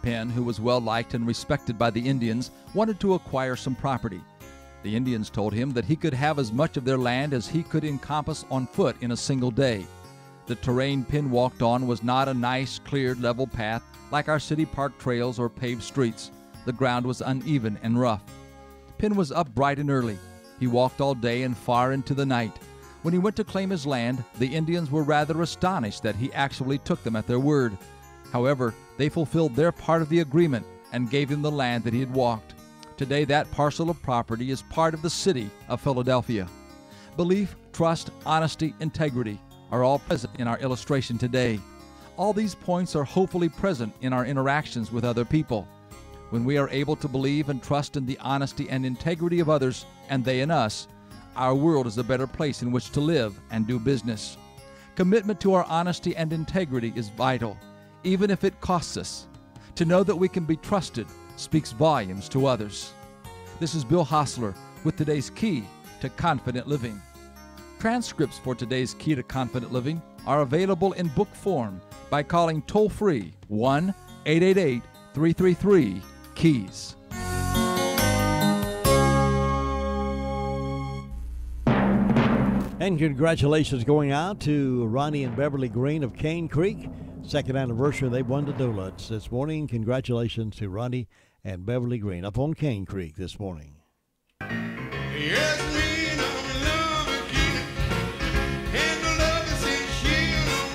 S23: Penn, who was well liked and respected by the Indians, wanted to acquire some property. The Indians told him that he could have as much of their land as he could encompass on foot in a single day. The terrain Penn walked on was not a nice, cleared, level path like our city park trails or paved streets. The ground was uneven and rough. Penn was up bright and early. He walked all day and far into the night. When he went to claim his land, the Indians were rather astonished that he actually took them at their word. However, they fulfilled their part of the agreement and gave him the land that he had walked. Today, that parcel of property is part of the city of Philadelphia. Belief, trust, honesty, integrity are all present in our illustration today. All these points are hopefully present in our interactions with other people. When we are able to believe and trust in the honesty and integrity of others, and they in us, our world is a better place in which to live and do business. Commitment to our honesty and integrity is vital, even if it costs us. To know that we can be trusted speaks volumes to others. This is Bill Hostler with today's Key to Confident Living. Transcripts for today's Key to Confident Living are available in book form by calling toll-free 1-888-333-KEYS.
S1: And congratulations going out to Ronnie and Beverly Green of Cane Creek. Second anniversary, they won the donuts this morning. Congratulations to Ronnie and Beverly Green up on Cane Creek this morning.
S22: Yes, lean on love again, and the love is in shield on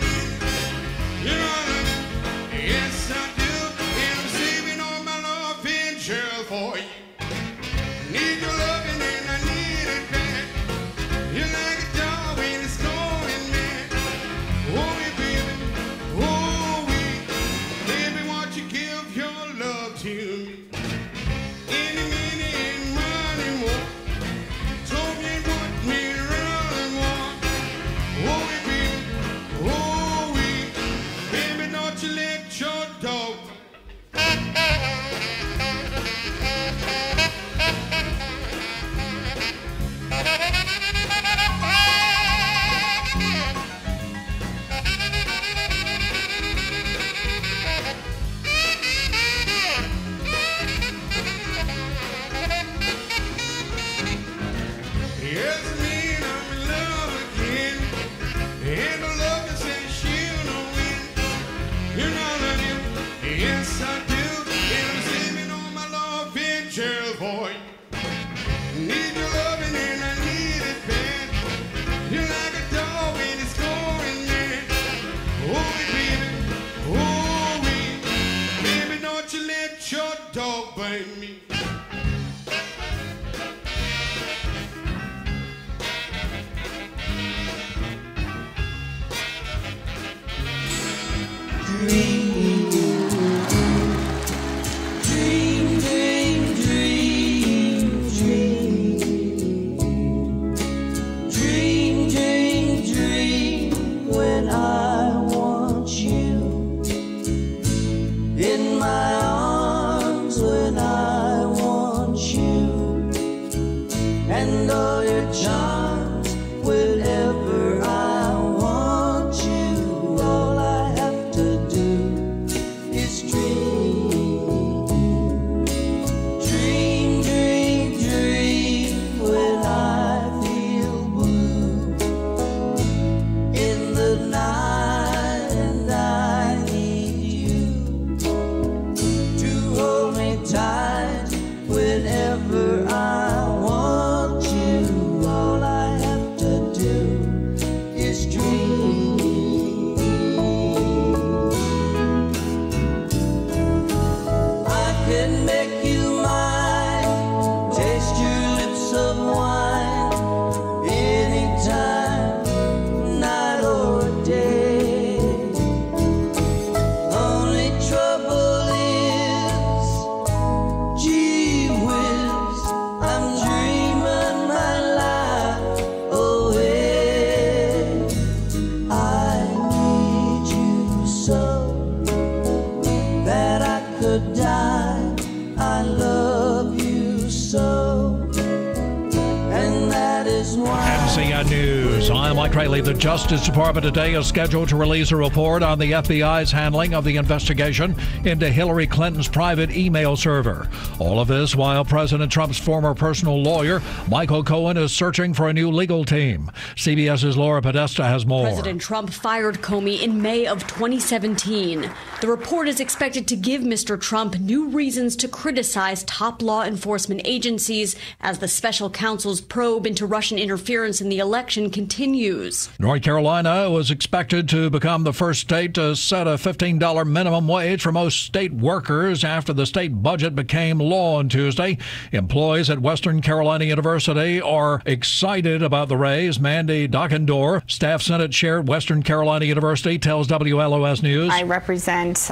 S4: The Justice Department today is scheduled to release a report on the FBI's handling of the investigation into Hillary Clinton's private email server. All of this while President Trump's former personal lawyer, Michael Cohen, is searching for a new legal team. CBS's Laura Podesta has more.
S5: President Trump fired Comey in May of 2017. The report is expected to give Mr. Trump new reasons to criticize top law enforcement agencies as the special counsel's probe into Russian interference in the election continues.
S4: North Carolina was expected to become the first state to set a $15 minimum wage for most state workers after the state budget became law on Tuesday. Employees at Western Carolina University are excited about the raise. Mandy Dockendorf, Staff Senate Chair at Western Carolina University, tells WLOS News.
S8: I represent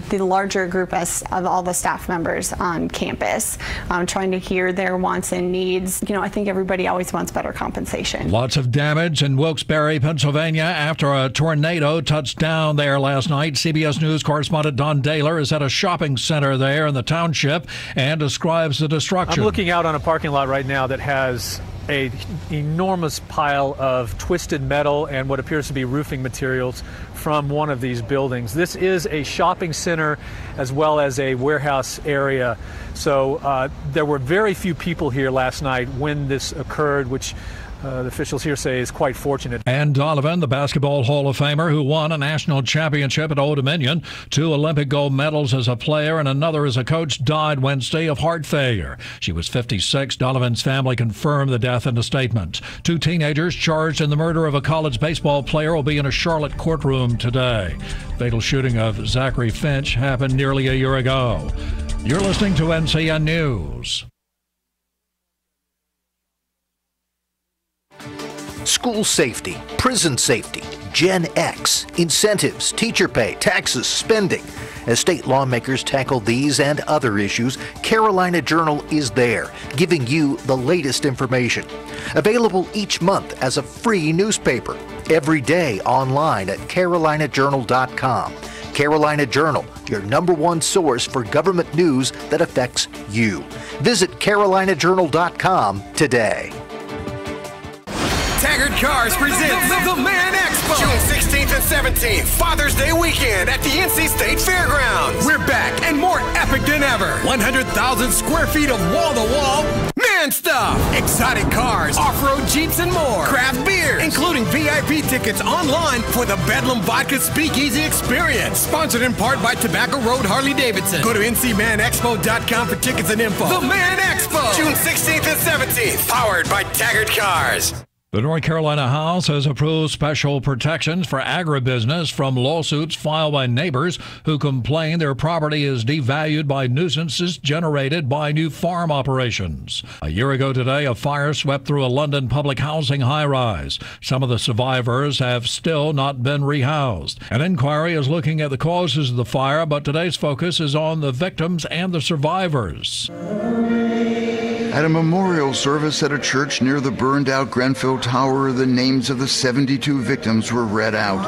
S8: the larger group of all the staff members on campus, trying to hear their wants and needs. You know, I think everybody always wants better compensation.
S4: Lots of damage in Wilkes-Barre, Pennsylvania, after a tornado touched down there last night. CBS News correspondent Don Daler is at a shopping center there in the township and describes the destruction.
S24: I'm looking out on a parking lot right now that has an enormous pile of twisted metal and what appears to be roofing materials from one of these buildings. This is a shopping center as well as a warehouse area. So there were very few people here last night when this occurred, which the officials here say is quite fortunate.
S4: Ann Donovan, the Basketball Hall of Famer who won a national championship at Old Dominion, 2 Olympic gold medals as a player and another as a coach, died Wednesday of heart failure. She was 56. Donovan's family confirmed the death in a statement. 2 teenagers charged in the murder of a college baseball player will be in a Charlotte courtroom today. Fatal shooting of Zachary Finch happened nearly a year ago. You're listening to NCN News.
S25: School safety, prison safety, Gen X, incentives, teacher pay, taxes, spending. As state lawmakers tackle these and other issues, Carolina Journal is there, giving you the latest information. Available each month as a free newspaper. Every day online at carolinajournal.com. Carolina Journal, your #1 source for government news that affects you. Visit carolinajournal.com today.
S26: Taggart Cars presents the Man Expo, June 16th and 17th, Father's Day weekend at the NC State Fairgrounds. We're back and more epic than ever. 100,000 square feet of wall-to-wall man stuff, exotic cars, off-road Jeeps, and more. Craft beers, including VIP tickets online for the Bedlam Vodka Speakeasy experience. Sponsored in part by Tobacco Road Harley-Davidson. Go to ncmanexpo.com for tickets and info. The Man Expo, June 16th and 17th, powered by Taggart Cars.
S4: The North Carolina House has approved special protections for agribusiness from lawsuits filed by neighbors who complain their property is devalued by nuisances generated by new farm operations. A year ago today, a fire swept through a London public housing high-rise. Some of the survivors have still not been rehoused. An inquiry is looking at the causes of the fire, but today's focus is on the victims and the survivors.
S7: At a memorial service at a church near the burned-out Grenfell Tower, the names of the 72 victims were read out.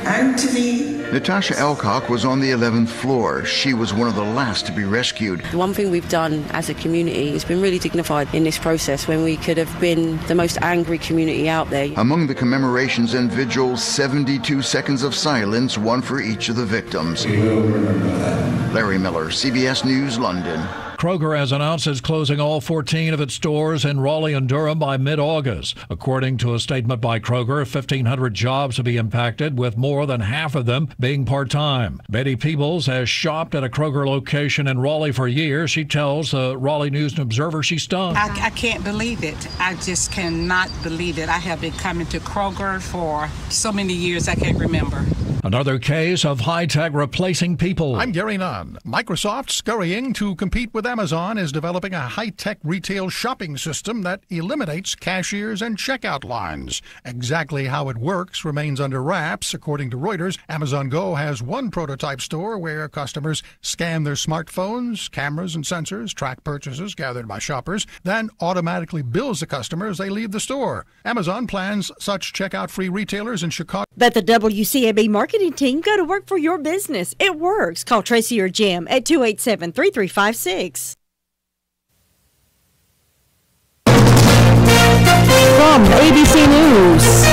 S7: Anthony. Natasha Elcock was on the 11th floor. She was one of the last to be rescued.
S9: The one thing we've done as a community has been really dignified in this process when we could have been the most angry community out there.
S7: Among the commemorations and vigils, 72 seconds of silence, one for each of the victims. We will remember that. Larry Miller, CBS News, London.
S4: Kroger has announced it's closing all 14 of its stores in Raleigh and Durham by mid-August. According to a statement by Kroger, 1,500 jobs will be impacted, with more than half of them being part-time. Betty Peebles has shopped at a Kroger location in Raleigh for years. She tells the Raleigh News and Observer she's stunned.
S10: I can't believe it. I just cannot believe it. I have been coming to Kroger for so many years I can't remember.
S4: Another case of high-tech replacing people.
S11: I'm Gary Nunn. Microsoft, scurrying to compete with Amazon, is developing a high-tech retail shopping system that eliminates cashiers and checkout lines. Exactly how it works remains under wraps. According to Reuters, Amazon Go has one prototype store where customers scan their smartphones, cameras, and sensors, track purchases gathered by shoppers, then automatically bills the customer as they leave the store. Amazon plans such checkout-free retailers in Chicago.
S12: Let the WCAB marketing team go to work for your business. It works. Call Tracy or Jim at 287-3356.
S13: From ABC News,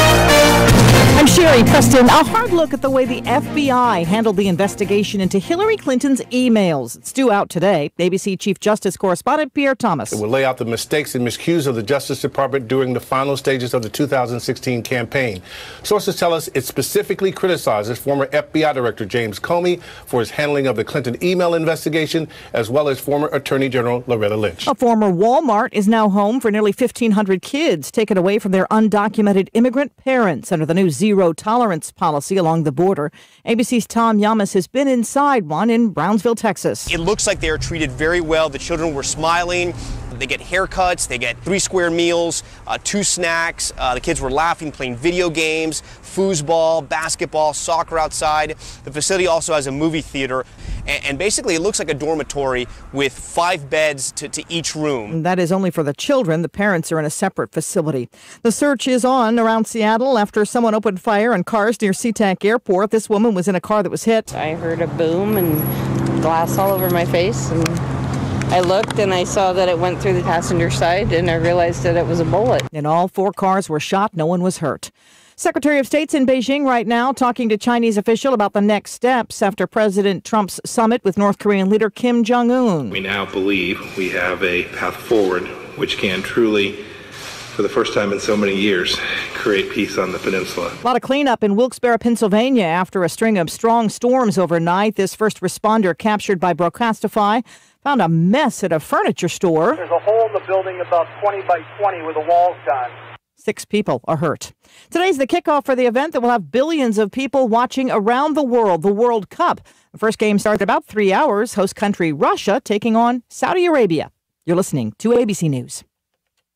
S13: I'm Sherry Preston. A hard look at the way the FBI handled the investigation into Hillary Clinton's emails. It's due out today. ABC Chief Justice Correspondent Pierre Thomas.
S27: It will lay out the mistakes and miscues of the Justice Department during the final stages of the 2016 campaign. Sources tell us it specifically criticizes former FBI Director James Comey for his handling of the Clinton email investigation, as well as former Attorney General Loretta Lynch.
S13: A former Walmart is now home for nearly 1,500 kids taken away from their undocumented immigrant parents under the new zero-tolerance policy along the border. ABC's Tom Yamas has been inside one in Brownsville, Texas.
S28: It looks like they are treated very well. The children were smiling. They get haircuts. They get 3 square meals, 2 snacks. The kids were laughing, playing video games, foosball, basketball, soccer outside. The facility also has a movie theater. And basically, it looks like a dormitory with 5 beds to each room.
S13: That is only for the children. The parents are in a separate facility. The search is on around Seattle after someone opened fire on cars near SeaTac Airport. This woman was in a car that was hit.
S29: I heard a boom and glass all over my face, and I looked and I saw that it went through the passenger side, and I realized that it was a bullet.
S13: And all 4 cars were shot. No one was hurt. Secretary of State's in Beijing right now talking to Chinese official about the next steps after President Trump's summit with North Korean leader Kim Jong-un.
S30: We now believe we have a path forward which can truly, for the first time in so many years, create peace on the peninsula.
S13: A lot of cleanup in Wilkes-Barre, Pennsylvania after a string of strong storms overnight. This first responder captured by Broadcastify found a mess at a furniture store.
S31: There's a hole in the building about 20 by 20 where the wall's gone.
S13: 6 people are hurt. Today's the kickoff for the event that will have billions of people watching around the world, the World Cup. The first game starts in about 3 hours. Host country Russia taking on Saudi Arabia. You're listening to ABC News.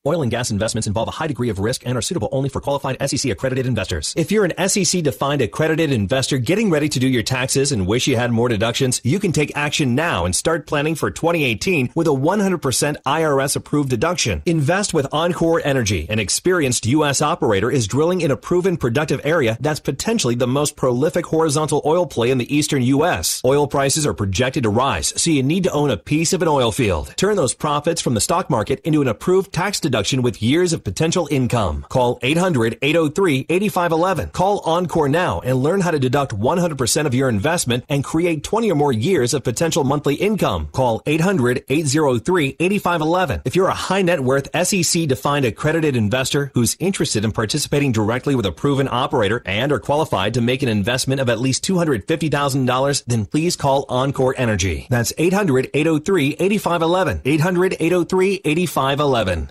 S32: Oil and gas investments involve a high degree of risk and are suitable only for qualified SEC-accredited investors. If you're an SEC-defined accredited investor getting ready to do your taxes and wish you had more deductions, you can take action now and start planning for 2018 with a 100% IRS-approved deduction. Invest with Encore Energy. An experienced U.S. operator is drilling in a proven productive area that's potentially the most prolific horizontal oil play in the eastern U.S. Oil prices are projected to rise, so you need to own a piece of an oil field. Turn those profits from the stock market into an approved tax deduction with years of potential income. Call 800-803-8511. Call Encore now and learn how to deduct 100% of your investment and create 20 or more years of potential monthly income. Call 800-803-8511. If you're a high net worth SEC-defined accredited investor who's interested in participating directly with a proven operator and are qualified to make an investment of at least $250,000, then please call Encore Energy. That's 800-803-8511. 800-803-8511.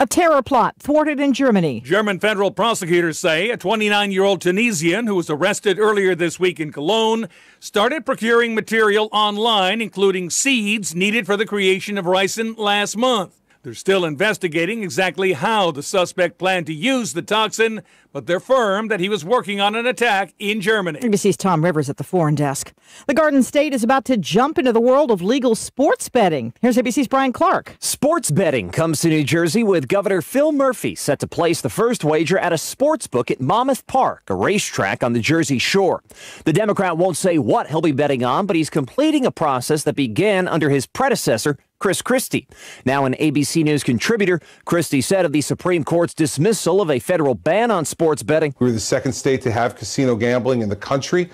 S13: A terror plot thwarted in Germany.
S2: German federal prosecutors say a 29-year-old Tunisian who was arrested earlier this week in Cologne started procuring material online, including seeds needed for the creation of ricin last month. They're still investigating exactly how the suspect planned to use the toxin, but they're firm that he was working on an attack in Germany.
S13: ABC's Tom Rivers at the foreign desk. The Garden State is about to jump into the world of legal sports betting. Here's ABC's Brian Clark.
S3: Sports betting comes to New Jersey with Governor Phil Murphy set to place the first wager at a sports book at Monmouth Park, a racetrack on the Jersey Shore. The Democrat won't say what he'll be betting on, but he's completing a process that began under his predecessor, Chris Christie. Now an ABC News contributor, Christie said of the Supreme Court's dismissal of a federal ban on sports betting.
S6: We're the second state to have casino gambling in the country.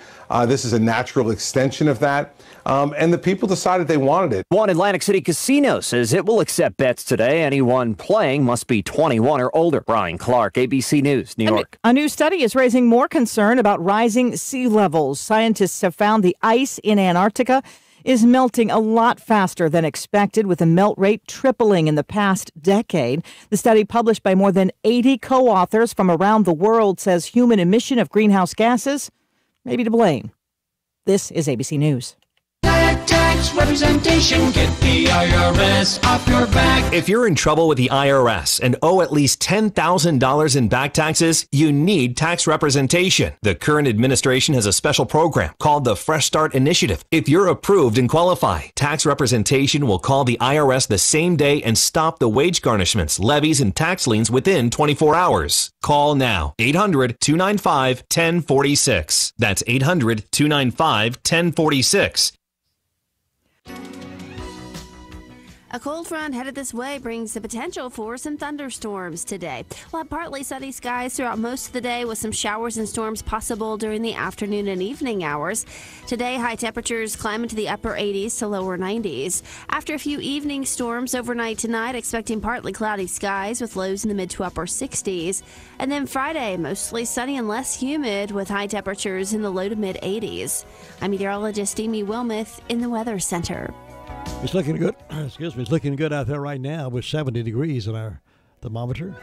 S6: This is a natural extension of that. And the people decided they wanted it.
S3: One Atlantic City casino says it will accept bets today. Anyone playing must be 21 or older. Brian Clark, ABC News, New York.
S13: A new study is raising more concern about rising sea levels. Scientists have found the ice in Antarctica is melting a lot faster than expected, with the melt rate tripling in the past decade. The study, published by more than 80 co-authors from around the world, says human emission of greenhouse gases may be to blame. This is ABC News.
S22: Tax representation, get the IRS off your back.
S32: If you're in trouble with the IRS and owe at least $10,000 in back taxes, you need tax representation. The current administration has a special program called the Fresh Start Initiative. If you're approved and qualify, tax representation will call the IRS the same day and stop the wage garnishments, levies, and tax liens within 24 hours. Call now. 800-295-1046. That's 800-295-1046.
S14: A cold front headed this way brings the potential for some thunderstorms today. We'll have partly sunny skies throughout most of the day, with some showers and storms possible during the afternoon and evening hours. Today, high temperatures climb into the upper 80s to lower 90s. After a few evening storms overnight tonight, expecting partly cloudy skies with lows in the mid to upper 60s. And then Friday, mostly sunny and less humid, with high temperatures in the low to mid 80s. I'm meteorologist Amy Wilmoth in the Weather Center.
S1: It's looking good. Excuse me. It's looking good out there right now with 70 degrees on our thermometer.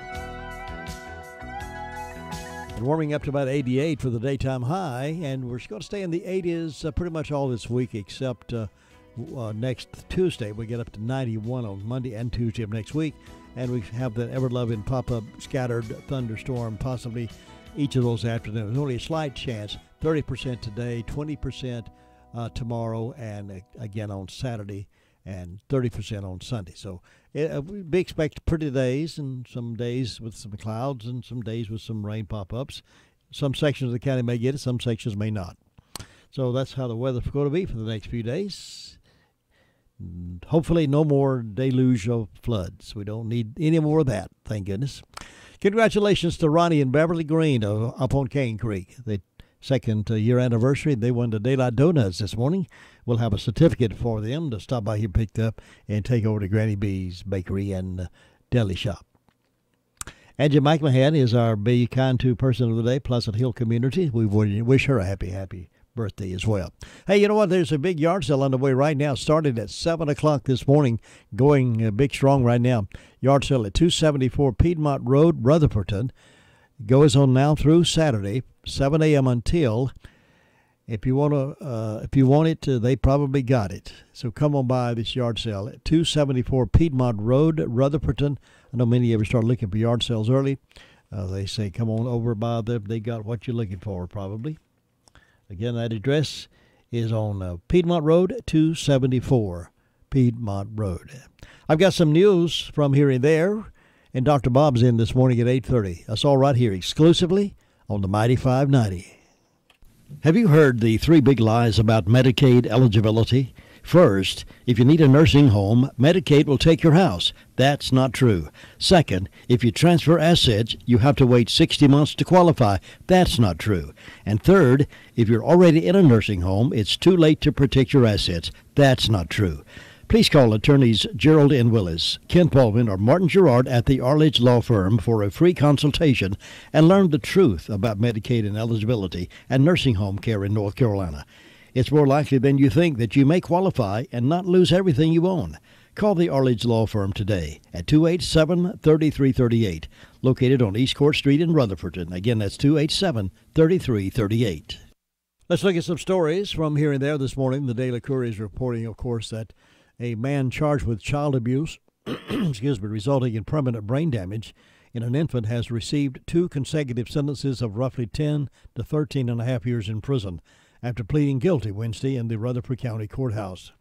S1: And warming up to about 88 for the daytime high, and we're going to stay in the 80s pretty much all this week, except next Tuesday. We get up to 91 on Monday and Tuesday of next week, and we have that ever-loving pop-up scattered thunderstorm, possibly each of those afternoons. Only a slight chance, 30% today, 20% tomorrow, and again on Saturday, and 30% on Sunday. So we expect pretty days, and some days with some clouds and some days with some rain pop-ups. Some sections of the county may get it, some sections may not. So that's how the weather's going to be for the next few days. And hopefully no more deluge of floods. We don't need any more of that, thank goodness. Congratulations to Ronnie and Beverly Green up on Cane Creek. They second year anniversary. They won the Daylight Donuts this morning. We'll have a certificate for them to stop by here, picked up, and take over to Granny B's Bakery and Deli Shop. Angie McMahon is our Be Kind To person of the day, Pleasant Hill community. We wish her a happy birthday as well. Hey, you know what? There's a big yard sale underway right now, started at 7 o'clock this morning, going big strong right now. Yard sale at 274 Piedmont Road, Rutherfordton. Goes on now through Saturday, 7 a.m. until. If you want it, they probably got it. So come on by this yard sale at 274 Piedmont Road, Rutherfordton. I know many of you start looking for yard sales early. They say come on over by them. They got what you're looking for probably. Again, that address is on Piedmont Road, 274 Piedmont Road. I've got some news from here and there. And Dr. Bob's in this morning at 8:30. That's all right here exclusively on the Mighty 590. Have you heard the 3 big lies about Medicaid eligibility? First, if you need a nursing home, Medicaid will take your house. That's not true. Second, if you transfer assets, you have to wait 60 months to qualify. That's not true. And third, if you're already in a nursing home, it's too late to protect your assets. That's not true. Please call attorneys Gerald N. Willis, Ken Paulman, or Martin Gerard at the Arledge Law Firm for a free consultation and learn the truth about Medicaid and eligibility and nursing home care in North Carolina. It's more likely than you think that you may qualify and not lose everything you own. Call the Arledge Law Firm today at 287-3338, located on East Court Street in Rutherford. Again, that's 287-3338. Let's look at some stories from here and there this morning. The Daily Courier is reporting, of course, that a man charged with child abuse, resulting in permanent brain damage in an infant has received 2 consecutive sentences of roughly 10 to 13 and a half years in prison after pleading guilty Wednesday in the Rutherford County Courthouse.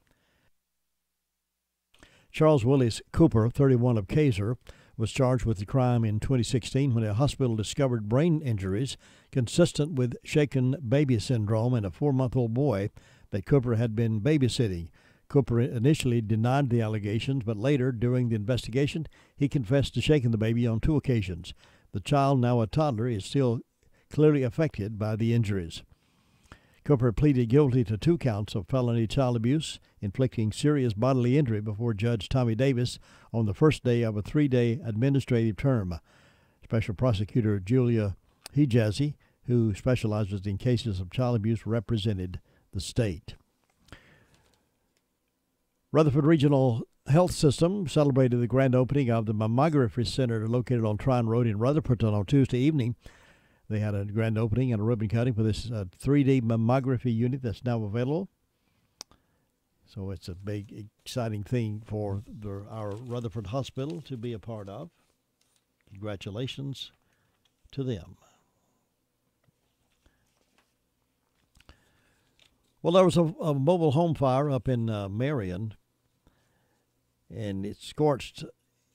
S1: Charles Willis Cooper, 31 of Kaiser, was charged with the crime in 2016 when a hospital discovered brain injuries consistent with shaken baby syndrome in a 4-month-old boy that Cooper had been babysitting. Cooper initially denied the allegations, but later, during the investigation, he confessed to shaking the baby on 2 occasions. The child, now a toddler, is still clearly affected by the injuries. Cooper pleaded guilty to 2 counts of felony child abuse, inflicting serious bodily injury before Judge Tommy Davis on the first day of a 3-day administrative term. Special Prosecutor Julia Hijazi, who specializes in cases of child abuse, represented the state. Rutherford Regional Health System celebrated the grand opening of the Mammography Center located on Tryon Road in Rutherford on Tuesday evening. They had a grand opening and a ribbon cutting for this 3D mammography unit that's now available. So it's a big, exciting thing for our Rutherford Hospital to be a part of. Congratulations to them. Well, there was a mobile home fire up in Marion, and it scorched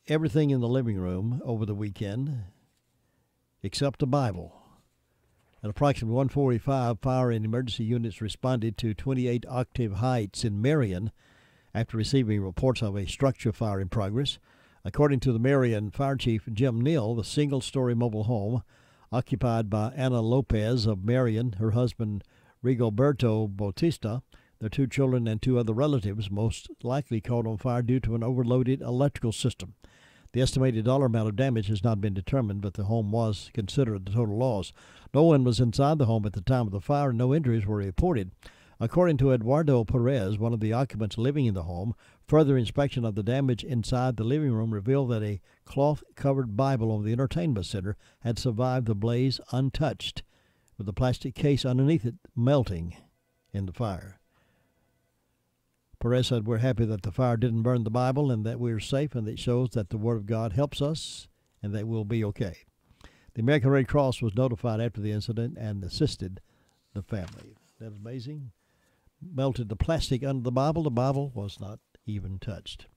S1: everything in the living room over the weekend except the Bible. At approximately 1:45, fire and emergency units responded to 28 Octave Heights in Marion after receiving reports of a structure fire in progress. According to the Marion Fire Chief Jim Neal, the single-story mobile home occupied by Ana Lopez of Marion, her husband Rigoberto Bautista, their 2 children, and 2 other relatives, most likely caught on fire due to an overloaded electrical system. The estimated dollar amount of damage has not been determined, but the home was considered the total loss. No one was inside the home at the time of the fire, and no injuries were reported. According to Eduardo Perez, one of the occupants living in the home, further inspection of the damage inside the living room revealed that a cloth-covered Bible over the entertainment center had survived the blaze untouched, with the plastic case underneath it melting in the fire. Perez said, "We're happy that the fire didn't burn the Bible and that we're safe, and it shows that the Word of God helps us and that we'll be okay." The American Red Cross was notified after the incident and assisted the family. That's amazing. Melted the plastic under the Bible. The Bible was not even touched.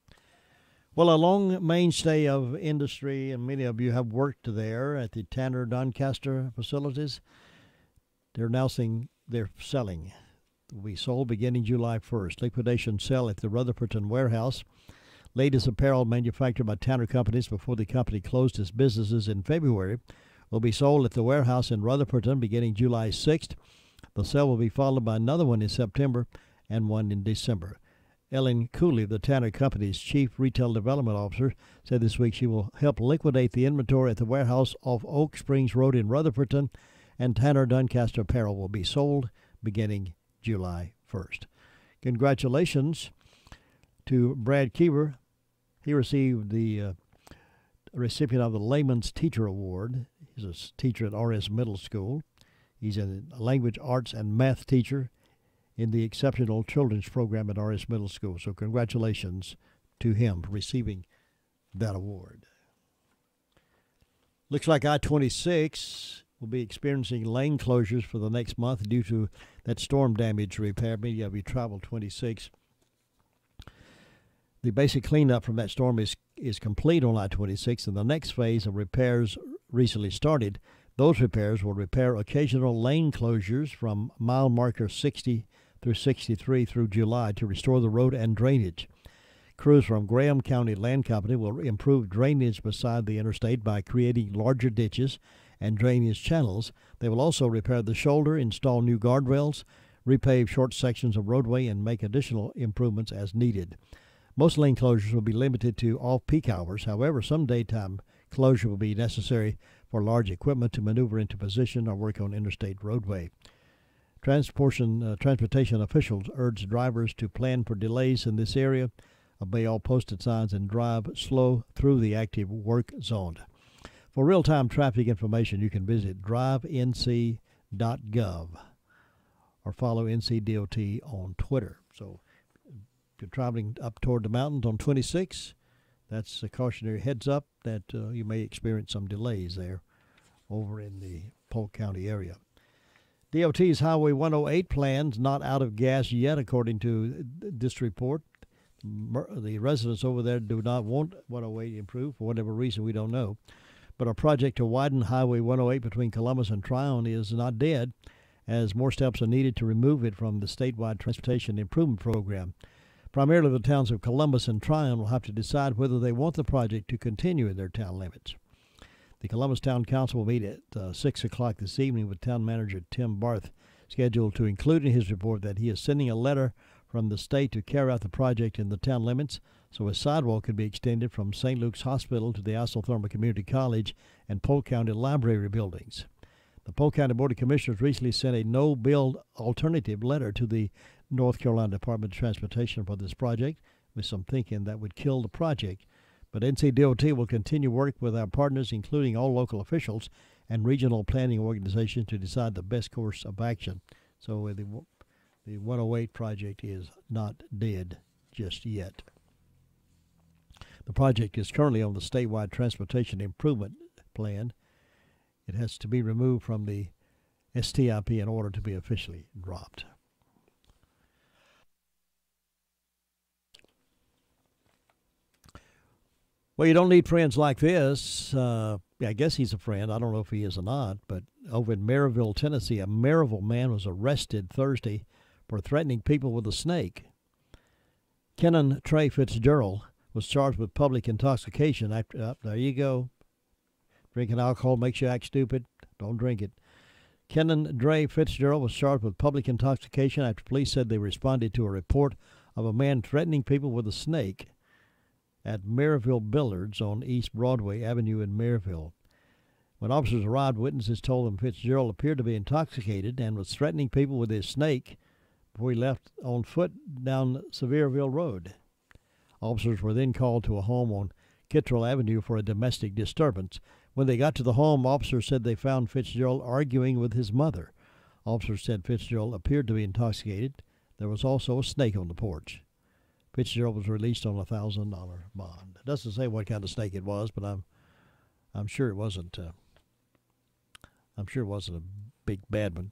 S1: Well, a long mainstay of industry, and many of you have worked there at the Tanner Doncaster facilities. They're announcing they're selling. Will be sold beginning July 1st. Liquidation sale at the Rutherfordton warehouse. Latest apparel manufactured by Tanner Companies before the company closed its businesses in February will be sold at the warehouse in Rutherfordton beginning July 6th. The sale will be followed by another one in September and one in December. Ellen Cooley, the Tanner Company's Chief Retail Development Officer, said this week she will help liquidate the inventory at the warehouse off Oak Springs Road in Rutherfordton, and Tanner Doncaster apparel will be sold beginning July 1st. Congratulations to Brad Keever. He received the recipient of the Layman's Teacher Award. He's a teacher at RS Middle School. He's a language, arts, and math teacher in the Exceptional Children's Program at RS Middle School. So congratulations to him for receiving that award. Looks like I-26 will be experiencing lane closures for the next month due to that storm damage repair. Many of you travel 26. The basic cleanup from that storm is complete on I-26, and the next phase of repairs recently started. Those repairs will repair occasional lane closures from mile marker 60 through 63 through July to restore the road and drainage. Crews from Graham County Land Company will improve drainage beside the interstate by creating larger ditches and drainage channels. They will also repair the shoulder, install new guardrails, repave short sections of roadway, and make additional improvements as needed. Most lane closures will be limited to off-peak hours. However, some daytime closure will be necessary for large equipment to maneuver into position or work on interstate roadway. Transportation officials urge drivers to plan for delays in this area Obey all posted signs and drive slow through the active work zone. For real-time traffic information, you can visit drivenc.gov or follow NCDOT on Twitter. So if you're traveling up toward the mountains on 26, that's a cautionary heads up that you may experience some delays there over in the Polk County area. DOT's Highway 108 plan's not out of gas yet, according to this report. The residents over there do not want 108 improved for whatever reason, we don't know. But a project to widen Highway 108 between Columbus and Tryon is not dead, as more steps are needed to remove it from the statewide transportation improvement program. Primarily the towns of Columbus and Tryon will have to decide whether they want the project to continue in their town limits. The Columbus Town Council will meet at 6 o'clock this evening with Town Manager Tim Barth, scheduled to include in his report that he is sending a letter from the state to carry out the project in the town limits so a sidewalk could be extended from St. Luke's Hospital to the Isotherma Community College and Polk County Library buildings. The Polk County Board of Commissioners recently sent a no-build alternative letter to the North Carolina Department of Transportation for this project, with some thinking that would kill the project. But NCDOT will continue work with our partners, including all local officials and regional planning organizations, to decide the best course of action. So the 108 project is not dead just yet. The project is currently on the statewide transportation improvement plan. It has to be removed from the STIP in order to be officially dropped. Well, you don't need friends like this. I guess he's a friend. I don't know if he is or not. But over in Maryville, Tennessee, a Maryville man was arrested Thursday for threatening people with a snake. Kenan Trey Fitzgerald was charged with public intoxication after, there you go. Drinking alcohol makes you act stupid. Don't drink it. Kenan Trey Fitzgerald was charged with public intoxication after police said they responded to a report of a man threatening people with a snake at Maryville Billiards on East Broadway Avenue in Maryville. When officers arrived, witnesses told them Fitzgerald appeared to be intoxicated and was threatening people with his snake before he left on foot down Sevierville Road. Officers were then called to a home on Kittrell Avenue for a domestic disturbance. When they got to the home, officers said they found Fitzgerald arguing with his mother. Officers said Fitzgerald appeared to be intoxicated. There was also a snake on the porch. Fitzgerald was released on a $1,000 bond. It doesn't say what kind of snake it was, but I'm sure it wasn't. I'm sure it wasn't a big bad one.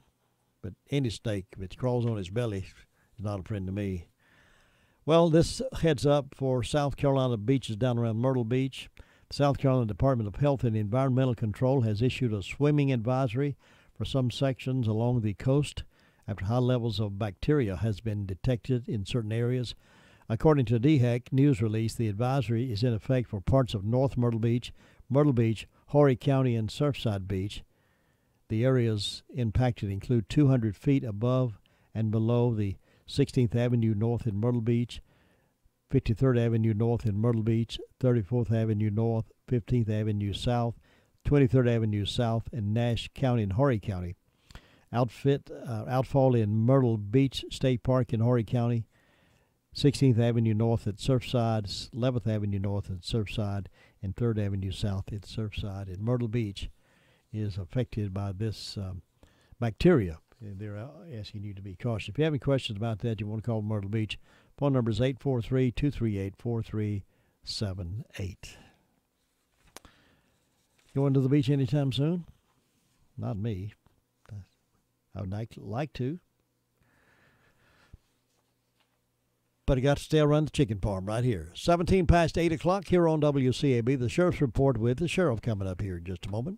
S1: But any snake, if it crawls on its belly, is not a friend to me. Well, this heads up for South Carolina beaches down around Myrtle Beach. The South Carolina Department of Health and Environmental Control has issued a swimming advisory for some sections along the coast after high levels of bacteria has been detected in certain areas. According to DHEC news release, the advisory is in effect for parts of North Myrtle Beach, Horry County, and Surfside Beach. The areas impacted include 200 feet above and below the 16th Avenue North in Myrtle Beach, 53rd Avenue North in Myrtle Beach, 34th Avenue North, 15th Avenue South, 23rd Avenue South, and Nash County and Horry County. Outfall in Myrtle Beach State Park in Horry County, 16th Avenue North at Surfside, 11th Avenue North at Surfside, and 3rd Avenue South at Surfside. And Myrtle Beach is affected by this bacteria. And they're asking you to be cautious. If you have any questions about that, you want to call Myrtle Beach. Phone number is 843-238-4378. Going to the beach anytime soon? Not me. I would like to. But I got to stay around the chicken farm right here. 17 past 8 o'clock here on WCAB. The Sheriff's Report with the Sheriff coming up here in just a moment.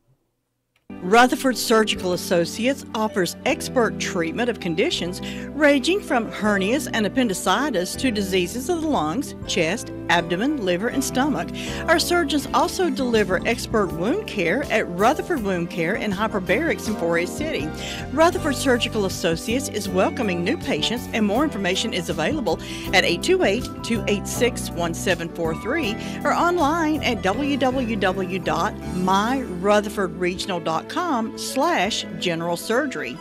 S5: Rutherford Surgical Associates offers expert treatment of conditions ranging from hernias and appendicitis to diseases of the lungs, chest, abdomen, liver, and stomach. Our surgeons also deliver expert wound care at Rutherford Wound Care in Hyperbarics in Forest City. Rutherford Surgical Associates is welcoming new patients, and more information is available at 828-286-1743 or online at www.myrutherfordregional.com/general surgery.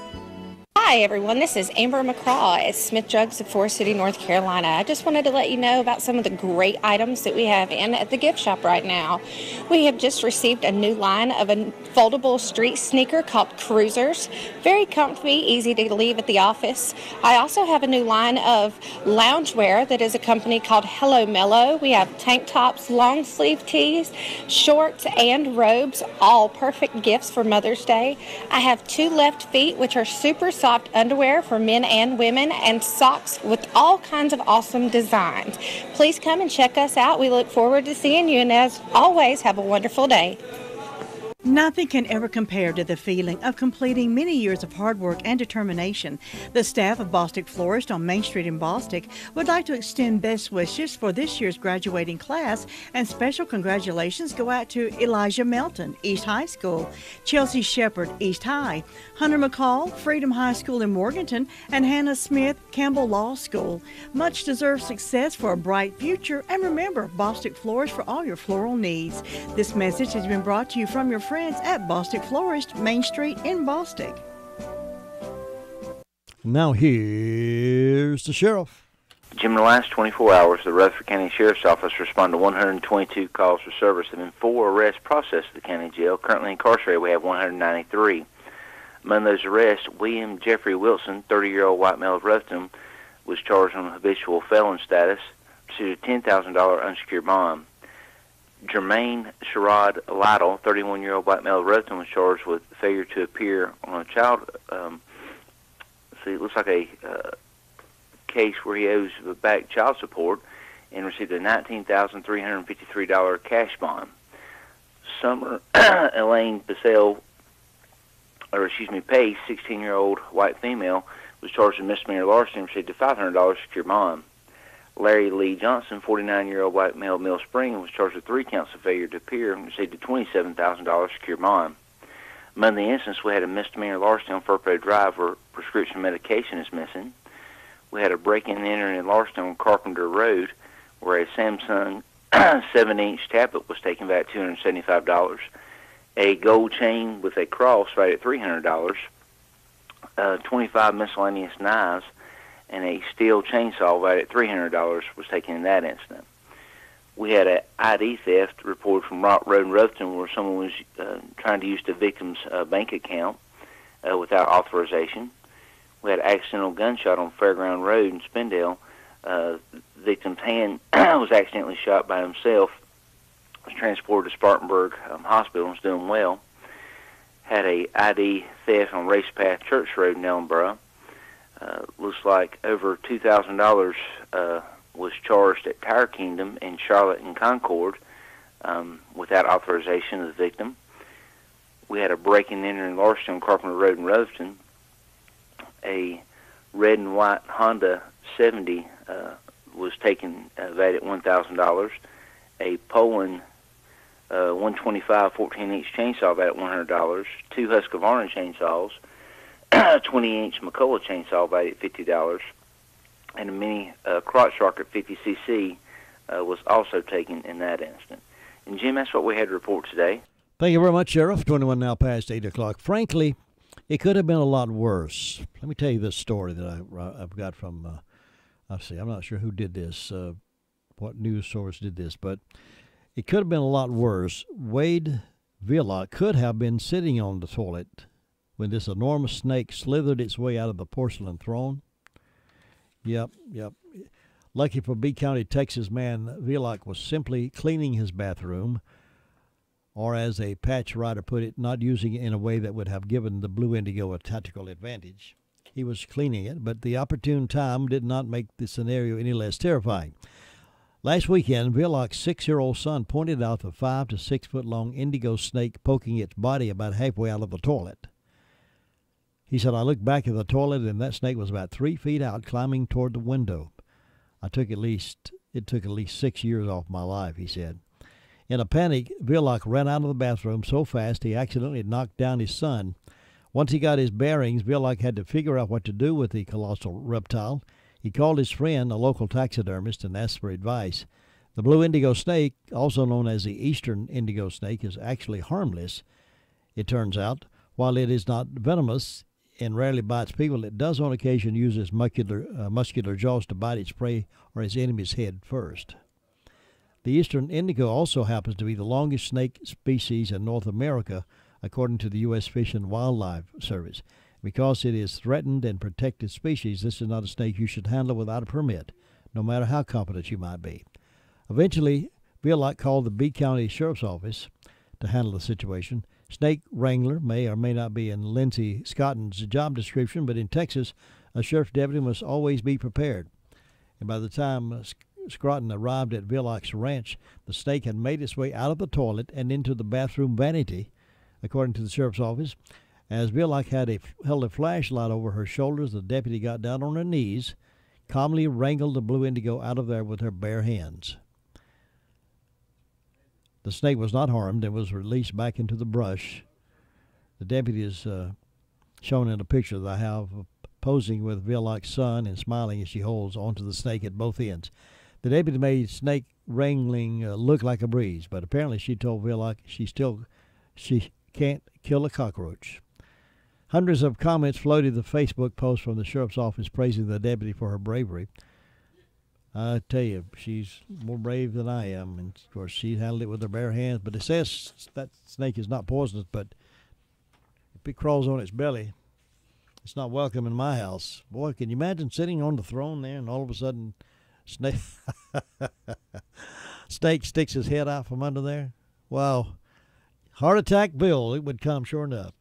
S8: Hi, everyone. This is Amber McCraw at Smith Drugs of Forest City, North Carolina. I just wanted to let you know about some of the great items that we have in at the gift shop right now. We have just received a new line of a foldable street sneaker called Cruisers. Very comfy, easy to leave at the office. I also have a new line of loungewear that is a company called Hello Mellow. We have tank tops, long sleeve tees, shorts, and robes, all perfect gifts for Mother's Day. I have 2 left feet, which are super soft underwear for men and women, and socks with all kinds of awesome designs. Please come and check us out. We look forward to seeing you, and as always, have a wonderful day.
S5: Nothing can ever compare to the feeling of completing many years of hard work and determination. The staff of Bostic Florist on Main Street in Bostic would like to extend best wishes for this year's graduating class, and special congratulations go out to Elijah Melton, East High School, Chelsea Shepard, East High, Hunter McCall, Freedom High School in Morganton, and Hannah Smith, Campbell Law School. Much deserved success for a bright future, and remember, Bostic Florist for all your floral needs. This message has been brought to you from your friends at Bostic Florist, Main Street in Bostic.
S1: Now here's the sheriff.
S15: Jim, in the last 24 hours, the Rutherford County Sheriff's Office responded to 122 calls for service. There have been 4 arrests processed at the county jail. Currently incarcerated, we have 193. Among those arrests, William Jeffrey Wilson, 30-year-old white male of Rutherford, was charged on habitual felon status, received a $10,000 unsecured bond. Jermaine Sherrod Lytle, 31-year-old black male of Rutherford, was charged with failure to appear on a child. It looks like a case where he owes back child support, and received a $19,353 cash bond. Summer Elaine Pace, 16-year-old white female, was charged with misdemeanor larceny and received a $500 secure bond. Larry Lee Johnson, 49-year-old white male of Mill Spring, was charged with 3 counts of failure to appear and received a $27,000 secure bond. Among the incidents, we had a misdemeanor larceny on Furpo Drive where prescription medication is missing. We had a break-in and enter in larceny on Carpenter Road where a Samsung 7-inch tablet was taken back at $275. A gold chain with a cross valued at $300. 25 miscellaneous knives and a steel chainsaw valued at $300 was taken in that incident. We had an ID theft reported from Rock Road in Rutherford where someone was trying to use the victim's bank account without authorization. We had an accidental gunshot on Fairground Road in Spindale. The victim's hand was accidentally shot by himself. Was transported to Spartanburg Hospital and is doing well. Had a ID theft on Race Path Church Road in Ellenboro. Looks like over $2,000 was charged at Tire Kingdom in Charlotte and Concord without authorization of the victim. We had a break-in and enter in larceny on Carpenter Road in Rutherford. A red and white Honda 70 was taken valued at $1,000. A Poland 125 14-inch chainsaw valued at $100. 2 Husqvarna chainsaws. 20-inch McCullough chainsaw valued at $50, and a mini crotch rocket 50cc was also taken in that incident. And Jim, that's what we had to report today.
S1: Thank you very much, Sheriff. 21 now past 8 o'clock. Frankly, it could have been a lot worse. Let me tell you this story that I've got from, I'm not sure who did this, what news source did this, but it could have been a lot worse. Wade Villock could have been sitting on the toilet when this enormous snake slithered its way out of the porcelain throne. Yep. Lucky for B County, Texas man, Villock was simply cleaning his bathroom, or as a patch writer put it, not using it in a way that would have given the Blue Indigo a tactical advantage. He was cleaning it, but the opportune time did not make the scenario any less terrifying. Last weekend, Villock's 6-year-old son pointed out the 5 to 6 foot long indigo snake poking its body about halfway out of the toilet. He said, I looked back at the toilet and that snake was about 3 feet out climbing toward the window. It took at least 6 years off my life, he said. In a panic, Villock ran out of the bathroom so fast he accidentally knocked down his son. Once he got his bearings, Villock had to figure out what to do with the colossal reptile. He called his friend, a local taxidermist, and asked for advice. The blue indigo snake, also known as the eastern indigo snake, is actually harmless. It turns out, while it is not venomous, and rarely bites people, it does on occasion use its muscular jaws to bite its prey or its enemy's head first. The eastern indigo also happens to be the longest snake species in North America, according to the U.S. Fish and Wildlife Service. Because it is threatened and protected species, this is not a snake you should handle without a permit, no matter how competent you might be. Eventually, Villock called the B County Sheriff's Office to handle the situation. Snake wrangler may or may not be in Lindsey Scotton's job description, but in Texas, a sheriff's deputy must always be prepared. And by the time Scotton arrived at Villock's ranch, the snake had made its way out of the toilet and into the bathroom vanity, according to the sheriff's office. As Villock held a flashlight over her shoulders, the deputy got down on her knees, calmly wrangled the blue indigo out of there with her bare hands. The snake was not harmed and was released back into the brush. The deputy is shown in a picture that I have, posing with Villock's son and smiling as she holds onto the snake at both ends. The deputy made snake wrangling look like a breeze, but apparently she told Villock she can't kill a cockroach. Hundreds of comments floated the Facebook post from the sheriff's office praising the deputy for her bravery. I tell you, she's more brave than I am, and of course she handled it with her bare hands. But it says that snake is not poisonous, but if it crawls on its belly, it's not welcome in my house. Boy, can you imagine sitting on the throne there and all of a sudden snake sticks his head out from under there? Wow. Heart attack Bill, it would come sure enough.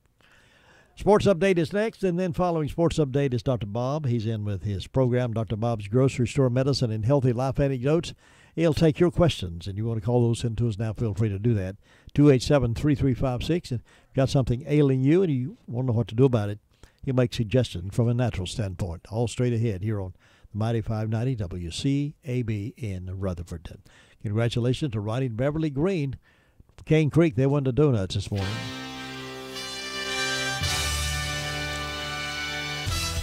S1: Sports Update is next, and then following Sports Update is Dr. Bob. He's in with his program, Dr. Bob's Grocery Store Medicine and Healthy Life Anecdotes. He'll take your questions, and you want to call those into us now, feel free to do that. 287-3356. And if you've got something ailing you and you want to know what to do about it, he'll make suggestions from a natural standpoint, all straight ahead here on the Mighty 590 WCAB in Rutherford. Congratulations to Ronnie Beverly Green. Cane Creek, they won the donuts this morning.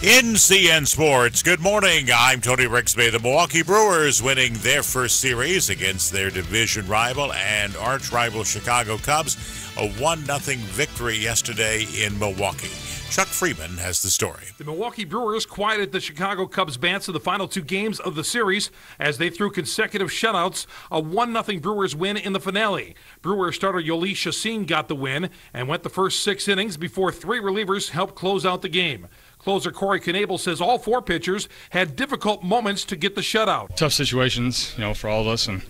S7: NCN Sports, good morning. I'm Tony Rixby. The Milwaukee Brewers winning their first series against their division rival and arch-rival Chicago Cubs. A 1-0 victory yesterday in Milwaukee. Chuck Freeman has the story.
S2: The Milwaukee Brewers quieted the Chicago Cubs bats in the final two games of the series as they threw consecutive shutouts. A 1-0 Brewers win in the finale. Brewers starter Yoeli Chacin got the win and went the first 6 innings before 3 relievers helped close out the game. Closer Corey Knebel says all 4 pitchers had difficult moments to get the shutout.
S9: Tough situations, for all of us, and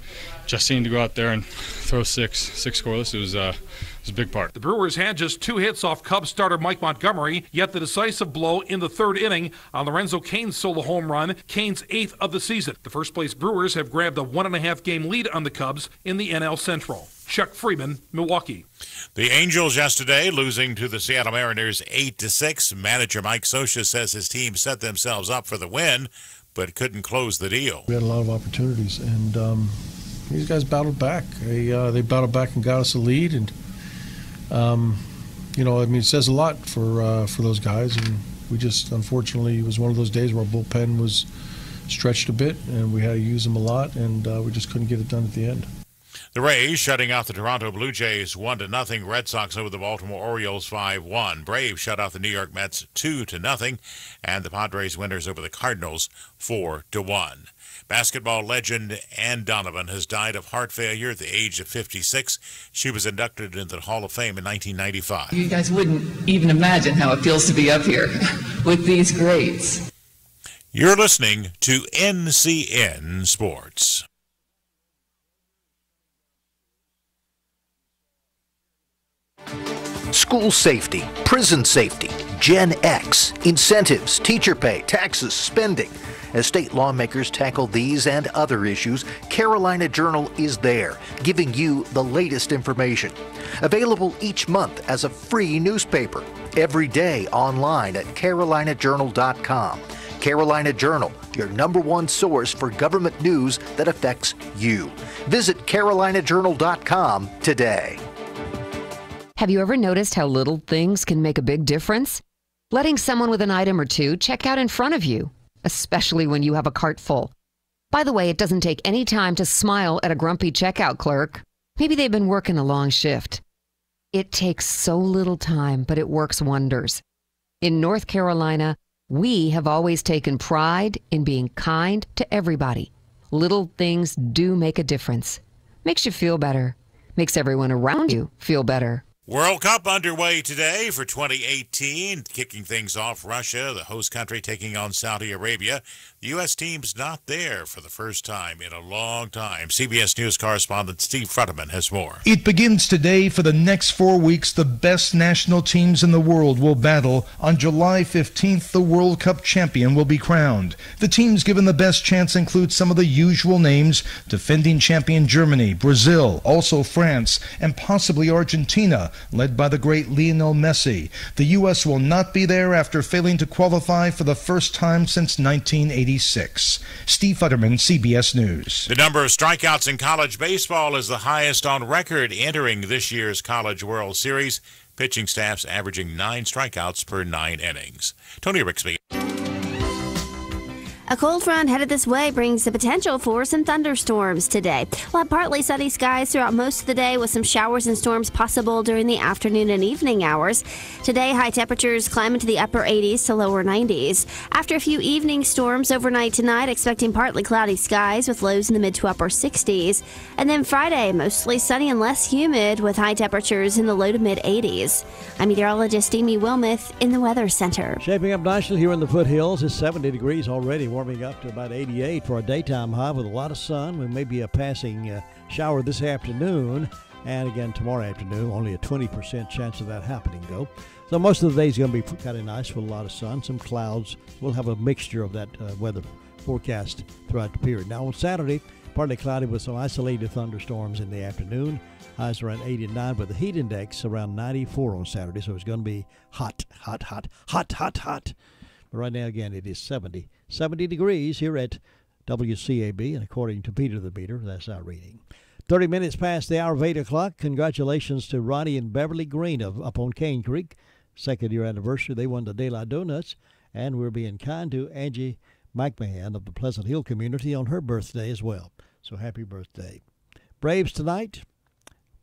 S9: Chacin to go out there and throw six scoreless, it was a big part.
S2: The Brewers had just 2 hits off Cubs starter Mike Montgomery, yet the decisive blow in the 3rd inning on Lorenzo Cain's solo home run, Cain's 8th of the season. The first-place Brewers have grabbed a 1.5-game lead on the Cubs in the NL Central. Chuck Freeman, Milwaukee.
S7: The Angels yesterday losing to the Seattle Mariners 8-6. Manager Mike Scioscia says his team set themselves up for the win, but couldn't close the deal.
S16: We had a lot of opportunities, and these guys battled back. They battled back and got us a lead, and it says a lot for those guys. And we just, unfortunately, it was one of those days where our bullpen was stretched a bit, and we had to use them a lot, and we just couldn't get it done at the end.
S7: The Rays shutting out the Toronto Blue Jays 1-0. Red Sox over the Baltimore Orioles 5-1. Braves shut out the New York Mets 2-0. And the Padres winners over the Cardinals 4-1. Basketball legend Ann Donovan has died of heart failure at the age of 56. She was inducted into the Hall of Fame in 1995.
S17: You guys wouldn't even imagine how it feels to be up here with these greats.
S7: You're listening to NCN Sports.
S18: School safety, prison safety, Gen X, incentives, teacher pay, taxes, spending. As state lawmakers tackle these and other issues, Carolina Journal is there, giving you the latest information. Available each month as a free newspaper, every day online at carolinajournal.com. Carolina Journal, your #1 source for government news that affects you. Visit carolinajournal.com today.
S19: Have you ever noticed how little things can make a big difference? Letting someone with an item or two check out in front of you, especially when you have a cart full. By the way, it doesn't take any time to smile at a grumpy checkout clerk. Maybe they've been working a long shift. It takes so little time, but it works wonders. In North Carolina, we have always taken pride in being kind to everybody. Little things do make a difference. Makes you feel better. Makes everyone around you feel better.
S7: World Cup underway today for 2018. Kicking things off, Russia, the host country, taking on Saudi Arabia. The U.S. team's not there for the first time in a long time. CBS News correspondent Steve Futterman has more.
S4: It begins today. For the next 4 weeks, the best national teams in the world will battle. On July 15th, the World Cup champion will be crowned. The teams given the best chance include some of the usual names: defending champion Germany, Brazil, also France, and possibly Argentina, led by the great Lionel Messi. The U.S. will not be there after failing to qualify for the first time since 1986. Steve Futterman, CBS News.
S7: The number of strikeouts in college baseball is the highest on record entering this year's College World Series. Pitching staffs averaging 9 strikeouts per 9 innings. Tony Rixby.
S14: A cold front headed this way brings the potential for some thunderstorms today. We'll have partly sunny skies throughout most of the day with some showers and storms possible during the afternoon and evening hours. Today, high temperatures climb into the upper 80s to lower 90s. After a few evening storms overnight tonight, expecting partly cloudy skies with lows in the mid to upper 60s. And then Friday, mostly sunny and less humid with high temperatures in the low to mid 80s. I'm meteorologist Amy Wilmoth in the Weather Center.
S1: Shaping up nicely here in the foothills. It's 70 degrees already, warming up to about 88 for a daytime high with a lot of sun. We may be a passing shower this afternoon, and again tomorrow afternoon. Only a 20% chance of that happening, though. So most of the day is going to be kind of nice with a lot of sun, some clouds. We'll have a mixture of that weather forecast throughout the period. Now on Saturday, partly cloudy with some isolated thunderstorms in the afternoon. Highs around 89, but the heat index around 94 on Saturday, so it's going to be hot. But right now, again, it is 70 degrees here at WCAB, and according to Peter the Meter, that's our reading. 30 minutes past the hour of 8 o'clock. Congratulations to Ronnie and Beverly Green up on Cane Creek. Second year anniversary. They won the De La Donuts, and we're being kind to Angie McMahon of the Pleasant Hill community on her birthday as well. So happy birthday. Braves tonight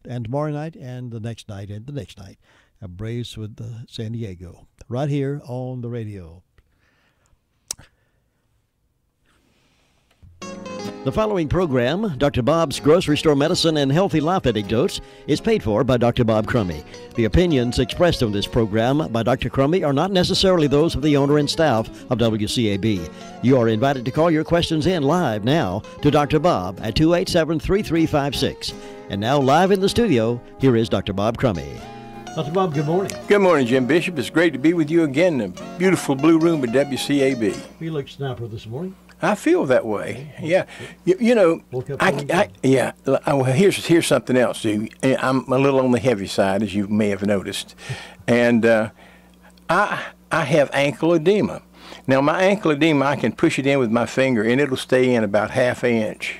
S1: and tomorrow night and the next night and the next night. Braves with San Diego right here on the radio. The following program, Dr. Bob's Grocery Store Medicine and Healthy Life Anecdotes, is paid for by Dr. Bob Crummy. The opinions expressed on this program by Dr. Crummy are not necessarily those of the owner and staff of WCAB. You are invited to call your questions in live now to Dr. Bob at 287-3356. And now live in the studio, here is Dr. Bob Crummy. Dr. Bob, good morning.
S10: Good morning, Jim Bishop. It's great to be with you again in the beautiful blue room at WCAB.
S1: You look snapper this morning.
S10: I feel that way. Yeah, you know, here's something else. Too. I'm a little on the heavy side, as you may have noticed, and I have ankle edema. Now, my ankle edema, I can push it in with my finger, and it'll stay in about half an inch.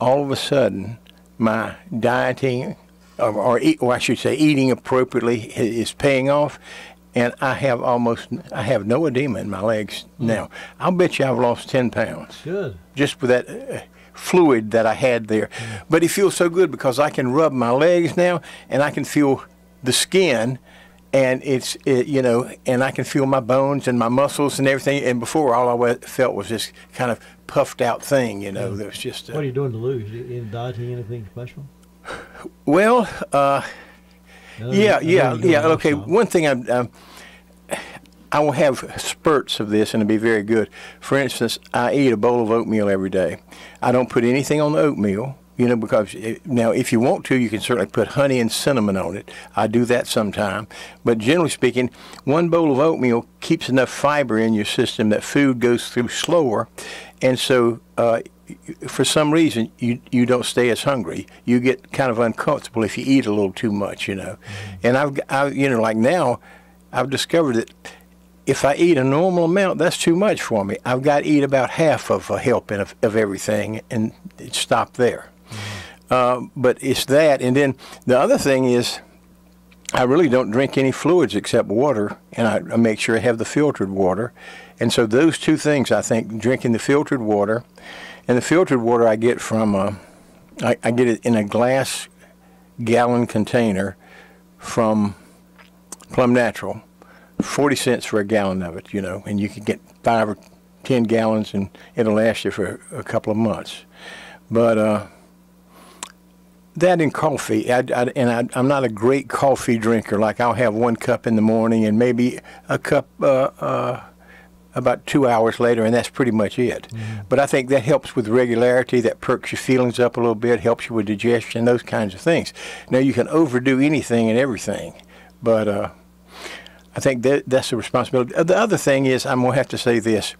S10: All of a sudden, my dieting, or I should say, eating appropriately, is paying off. And I have no edema in my legs now. I'll bet you I've lost 10 pounds.
S1: Good.
S10: Just with that fluid that I had there. But it feels so good because I can rub my legs now, and I can feel the skin, and and I can feel my bones and my muscles and everything. And before, all I felt was this kind of puffed out thing, That was just.
S1: What are you doing to lose? You dieting anything special?
S10: Well, yeah. Okay, one thing I will have spurts of this, and it'll be very good. For instance, I eat a bowl of oatmeal every day. I don't put anything on the oatmeal, because now if you want to, you can certainly put honey and cinnamon on it. I do that sometime. But generally speaking, one bowl of oatmeal keeps enough fiber in your system that food goes through slower, and so for some reason, you don't stay as hungry. You get kind of uncomfortable if you eat a little too much, And like now, I've discovered that if I eat a normal amount, that's too much for me. I've got to eat about half of a helping of everything and stop there. But it's that. And then the other thing is, I really don't drink any fluids except water, and I make sure I have the filtered water. And so those two things, I think, drinking the filtered water. And the filtered water I get from, I get it in a glass gallon container from Plum Natural. 40 cents for a gallon of it, and you can get 5 or 10 gallons, and it'll last you for a couple of months. But that and coffee, I'm not a great coffee drinker. Like, I'll have 1 cup in the morning and maybe a cup about 2 hours later, and that's pretty much it. But I think that helps with regularity. That perks your feelings up a little bit, helps you with digestion, those kinds of things. Now, you can overdo anything and everything, but I think that's a responsibility. The other thing is, I'm going to have to say this.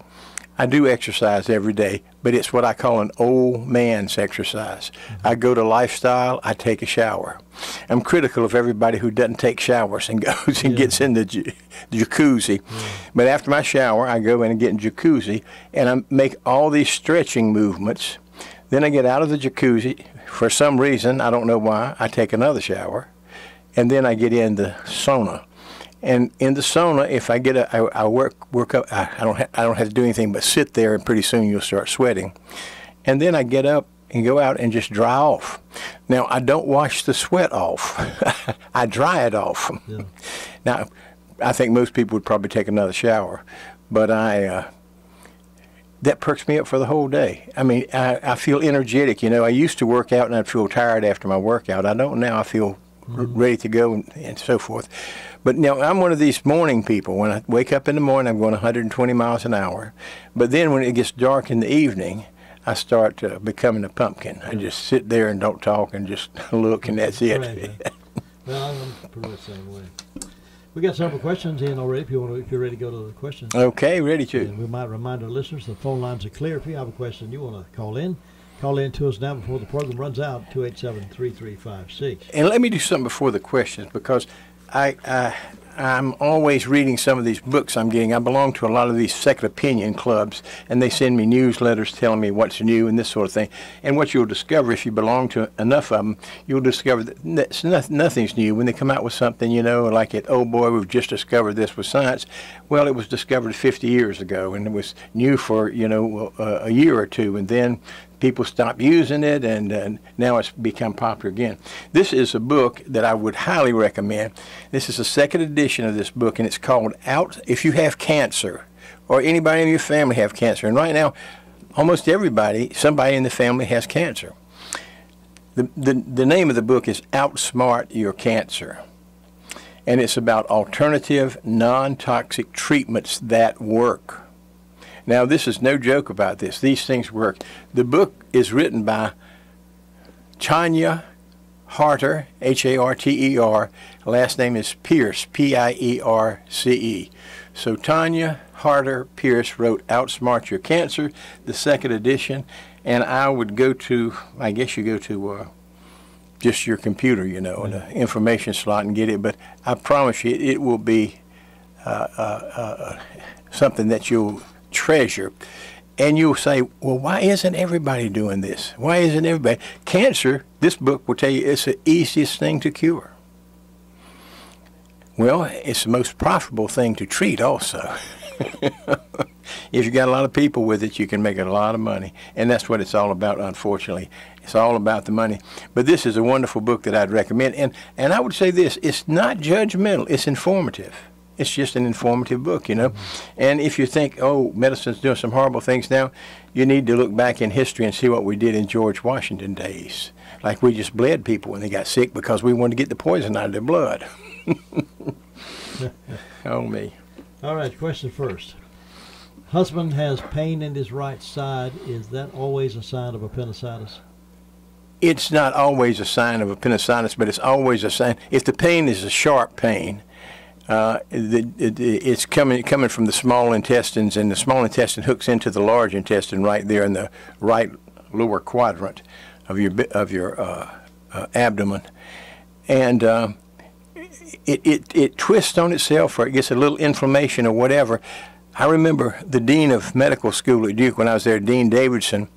S10: I do exercise every day, but it's what I call an old man's exercise. I go to Lifestyle, I take a shower. I'm critical of everybody who doesn't take showers and goes and gets in the jacuzzi. But after my shower, I go in and get in jacuzzi, and I make all these stretching movements. Then I get out of the jacuzzi. For some reason, I don't know why, I take another shower, and then I get in the sauna. And in the sauna, if I get I work up, I don't have to do anything but sit there, and pretty soon you'll start sweating. And then I get up and go out and just dry off. Now, I don't wash the sweat off. I dry it off. Yeah. Now, I think most people would probably take another shower, but that perks me up for the whole day. I mean, I feel energetic. I used to work out and I'd feel tired after my workout. I don't now. I feel ready to go and so forth. But now, I'm one of these morning people. When I wake up in the morning, I'm going 120 miles an hour. But then when it gets dark in the evening, I start becoming a pumpkin. I just sit there and don't talk and just look, and that's it.
S1: Right. Well, I'm pretty much the same way. We got several questions in already. If you're ready to go to the questions.
S10: Okay, ready to.
S1: And we might remind our listeners the phone lines are clear. If you have a question you want to call in to us now before the program runs out, 287-3356.
S10: And let me do something before the questions, because I'm always reading some of these books I'm getting. I belong to a lot of these second opinion clubs, and they send me newsletters telling me what's new and this sort of thing. And what you'll discover, if you belong to enough of them, you'll discover that nothing's new. When they come out with something, like it, oh boy, we've just discovered this with science. Well, it was discovered 50 years ago, and it was new for, a year or two, and then people stopped using it, and now it's become popular again. This is a book that I would highly recommend. This is the second edition of this book, and it's called Out If You Have Cancer, or anybody in your family have cancer. And right now, almost somebody in the family has cancer. The name of the book is Outsmart Your Cancer, and it's about alternative, non-toxic treatments that work. Now, this is no joke about this. These things work. The book is written by Tanya Harter, Harter. Last name is Pierce, Pierce. So Tanya Harter Pierce wrote Outsmart Your Cancer, the second edition. And I would go to, I guess you go to just your computer, and the information slot and get it. But I promise you, it will be something that you'll treasure. And you'll say, well, why isn't everybody doing this? Why isn't everybody? Cancer, this book will tell you, it's the easiest thing to cure. Well, it's the most profitable thing to treat also. If you got a lot of people with it, you can make a lot of money. And that's what it's all about, unfortunately. It's all about the money. But this is a wonderful book that I'd recommend. And I would say this, it's not judgmental, it's informative. It's just an informative book, And if you think, oh, medicine's doing some horrible things now, you need to look back in history and see what we did in George Washington days. Like, we just bled people when they got sick because we wanted to get the poison out of their blood. Oh, me.
S1: All right, question first. Husband has pain in his right side. Is that always a sign of appendicitis?
S10: It's not always a sign of appendicitis, but it's always a sign. If the pain is a sharp pain, it's coming from the small intestines, and the small intestine hooks into the large intestine right there in the right lower quadrant of your abdomen, and it twists on itself, or it gets a little inflammation or whatever. I remember the dean of medical school at Duke when I was there, Dean Davidson,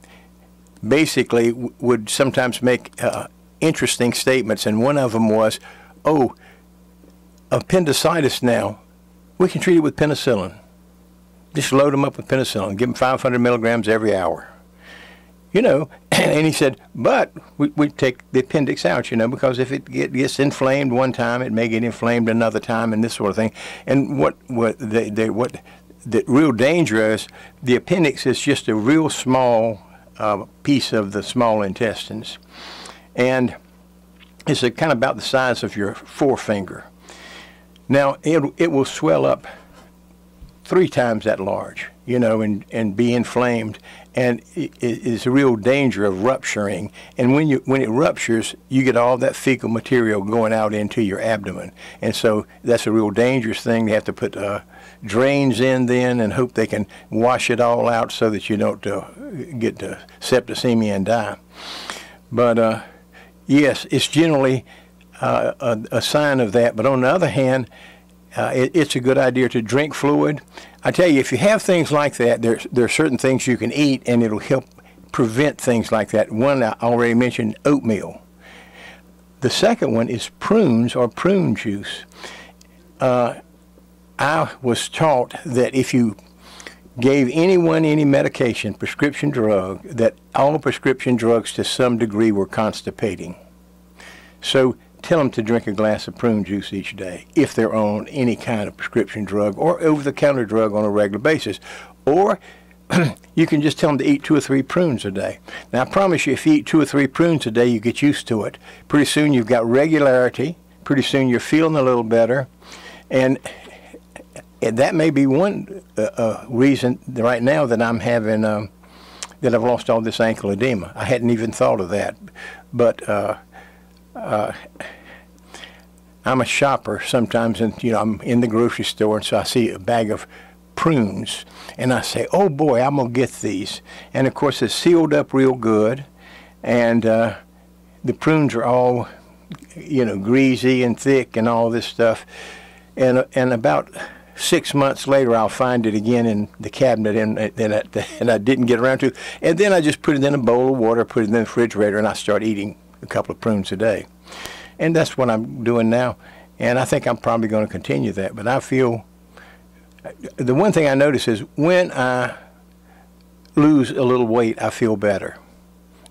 S10: basically would sometimes make interesting statements, and one of them was, oh, appendicitis now, we can treat it with penicillin. Just load them up with penicillin. Give them 500 milligrams every hour. you know, and he said, but we take the appendix out, you know, because if it gets inflamed one time, it may get inflamed another time, and this sort of thing. And what the real danger is, the appendix is just a real small piece of the small intestines, and it's kind of about the size of your forefinger. Now it will swell up 3 times that large, you know, and be inflamed, and it is a real danger of rupturing. And when it ruptures, you get all that fecal material going out into your abdomen, and so that's a real dangerous thing. They have to put drains in then and hope they can wash it all out so that you don't get septicemia and die. But yes, it's generally a sign of that. But on the other hand, it's a good idea to drink fluid. I tell you, if you have things like that, there are certain things you can eat, and it'll help prevent things like that. One, I already mentioned, oatmeal. The second one is prunes or prune juice. I was taught that if you gave anyone any medication, prescription drug, that all prescription drugs to some degree were constipating. So tell them to drink a glass of prune juice each day if they're on any kind of prescription drug or over-the-counter drug on a regular basis. Or you can just tell them to eat 2 or 3 prunes a day. Now, I promise you, if you eat 2 or 3 prunes a day, you get used to it. Pretty soon you've got regularity. Pretty soon you're feeling a little better. And that may be one reason right now that I'm having, that I've lost all this ankle edema. I hadn't even thought of that. But I'm a shopper sometimes, and you know, I'm in the grocery store, and so I see a bag of prunes, and I say, oh boy, I'm gonna get these. And of course it's sealed up real good, and the prunes are all, you know, greasy and thick and all this stuff, and about 6 months later I'll find it again in the cabinet, and I didn't get around to it. And then I just put it in a bowl of water, put it in the refrigerator, and I start eating a couple of prunes a day. And that's what I'm doing now, and I think I'm probably going to continue that. But I feel, the one thing I notice is when I lose a little weight, I feel better.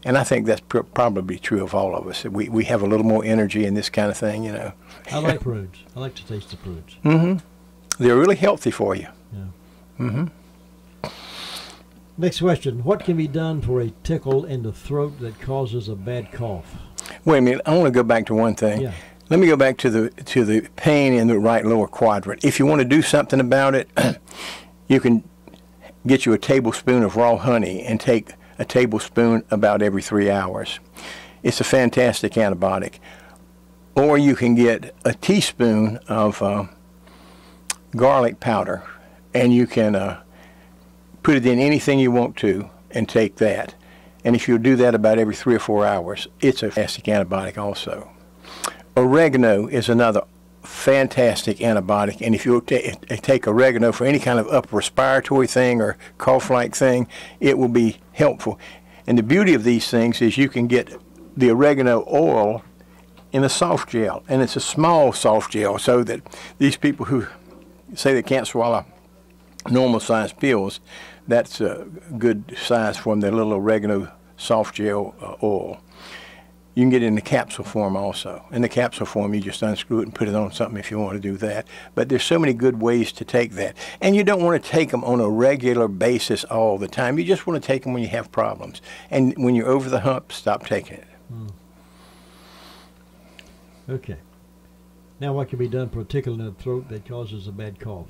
S10: And I think that's probably true of all of us. We have a little more energy and this kind of thing, you know.
S1: I like prunes. I like to taste the prunes.
S10: Mm-hmm. They're really healthy for you.
S1: Yeah.
S10: Mm-hmm.
S1: Next question. What can be done for a tickle in the throat that causes a bad cough?
S10: Wait a minute. I want to go back to one thing.
S1: Yeah.
S10: Let me go back to the pain in the right lower quadrant. If you want to do something about it, you can get you a tablespoon of raw honey and take a tablespoon about every 3 hours. It's a fantastic antibiotic. Or you can get a teaspoon of garlic powder, and you can put it in anything you want to and take that. And if you do that about every 3 or 4 hours, it's a fantastic antibiotic also. Oregano is another fantastic antibiotic, and if you take oregano for any kind of upper respiratory thing or cough-like thing, it will be helpful. And the beauty of these things is you can get the oregano oil in a soft gel, and it's a small soft gel, so that these people who say they can't swallow normal-sized pills, that's a good size for them, the little oregano soft gel oil. You can get it in the capsule form also. In the capsule form, you just unscrew it and put it on something if you want to do that. But there's so many good ways to take that. And you don't want to take them on a regular basis all the time. You just want to take them when you have problems. And when you're over the hump, stop taking it.
S1: Okay. Now what can be done for a tickle in the throat that causes a bad cough?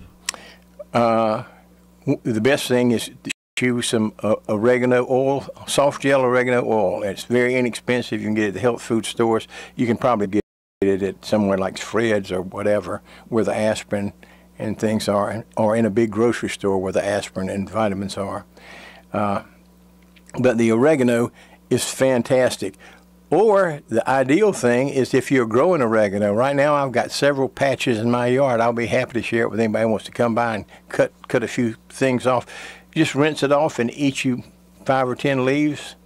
S10: The best thing is to chew some oregano oil, soft gel oregano oil. It's very inexpensive. You can get it at the health food stores. You can probably get it at somewhere like Fred's or whatever, where the aspirin and things are, or in a big grocery store where the aspirin and vitamins are. But the oregano is fantastic. Or the ideal thing is if you're growing oregano. Right now I've got several patches in my yard. I'll be happy to share it with anybody who wants to come by and cut a few things off. Just rinse it off and eat you 5 or 10 leaves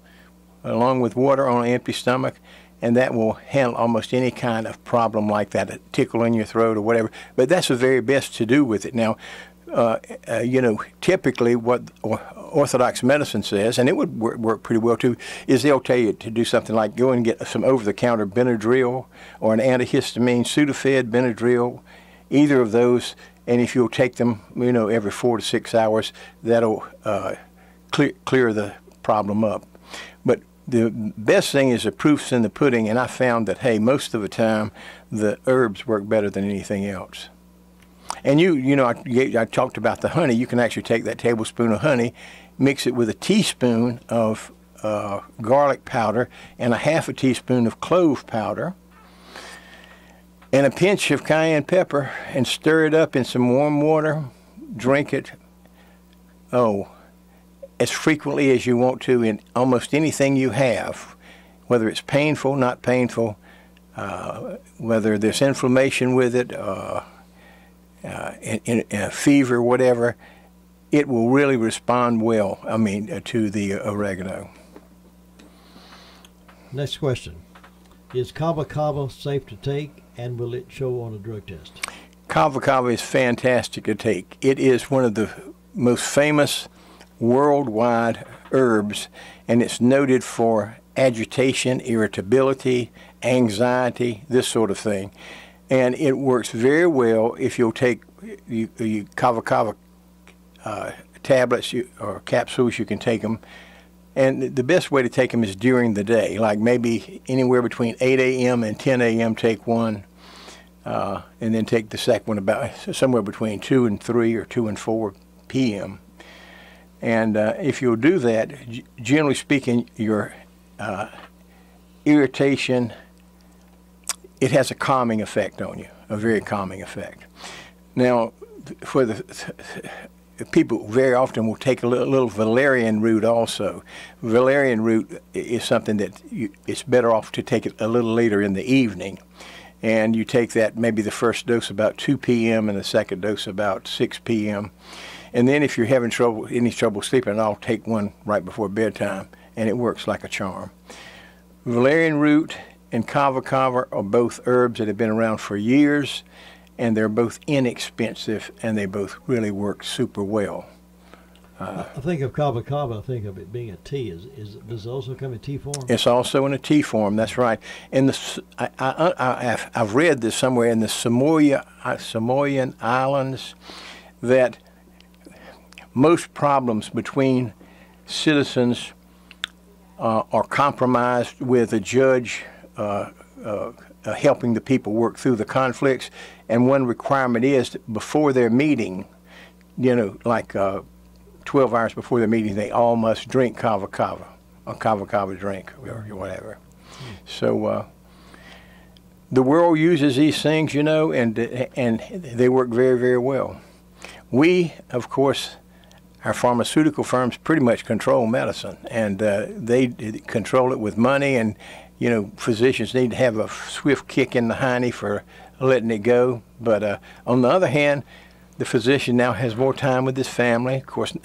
S10: along with water on an empty stomach, and that will handle almost any kind of problem like that, a tickle in your throat or whatever. But that's the very best to do with it. Now, typically what orthodox medicine says, and it would work pretty well too, is they'll tell you to do something like go and get some over-the-counter Benadryl or an antihistamine, Sudafed, Benadryl, either of those, and if you'll take them, every 4 to 6 hours, that'll clear the problem up. But the best thing is the proof's in the pudding, and I found that, hey, most of the time, the herbs work better than anything else. And I talked about the honey. You can actually take that tablespoon of honey, mix it with a teaspoon of garlic powder and a half a teaspoon of clove powder and a pinch of cayenne pepper, and stir it up in some warm water. Drink it, as frequently as you want to in almost anything you have, whether it's painful, not painful, whether there's inflammation with it, fever, whatever, it will really respond well, to the oregano.
S1: Next question. Is kava kava safe to take, and will it show on a drug test?
S10: Kava kava is fantastic to take. It is one of the most famous worldwide herbs, and it's noted for agitation, irritability, anxiety, this sort of thing. And it works very well if you'll take kava kava tablets or capsules. You can take them, and the best way to take them is during the day, like maybe anywhere between 8 a.m. and 10 a.m. take one, and then take the second one about somewhere between 2 and 3 or 2 and 4 p.m. And if you'll do that, generally speaking, your irritation, it has a calming effect on you, a very calming effect. Now, for the people very often will take a little valerian root also. Valerian root is something that it's better off to take it a little later in the evening. And you take that, maybe the first dose about 2 p.m. and the second dose about 6 p.m. And then if you're having any trouble sleeping, I'll take one right before bedtime, and it works like a charm. Valerian root and kava kava are both herbs that have been around for years, and they're both inexpensive, and they both really work super well.
S1: I think of kava kava, I think of it being a tea. Does it also come in tea form?
S10: It's also in a tea form, that's right. And I've read this somewhere in the Samoan Islands that most problems between citizens are compromised with a judge helping the people work through the conflicts. And one requirement is that before their meeting, like 12 hours before their meeting, they all must drink kava kava, or kava kava drink, or whatever. So the world uses these things, and they work very, very well. We, of course, our pharmaceutical firms pretty much control medicine, and they control it with money, and physicians need to have a swift kick in the hiney for letting it go. But on the other hand, the physician now has more time with his family. Of course,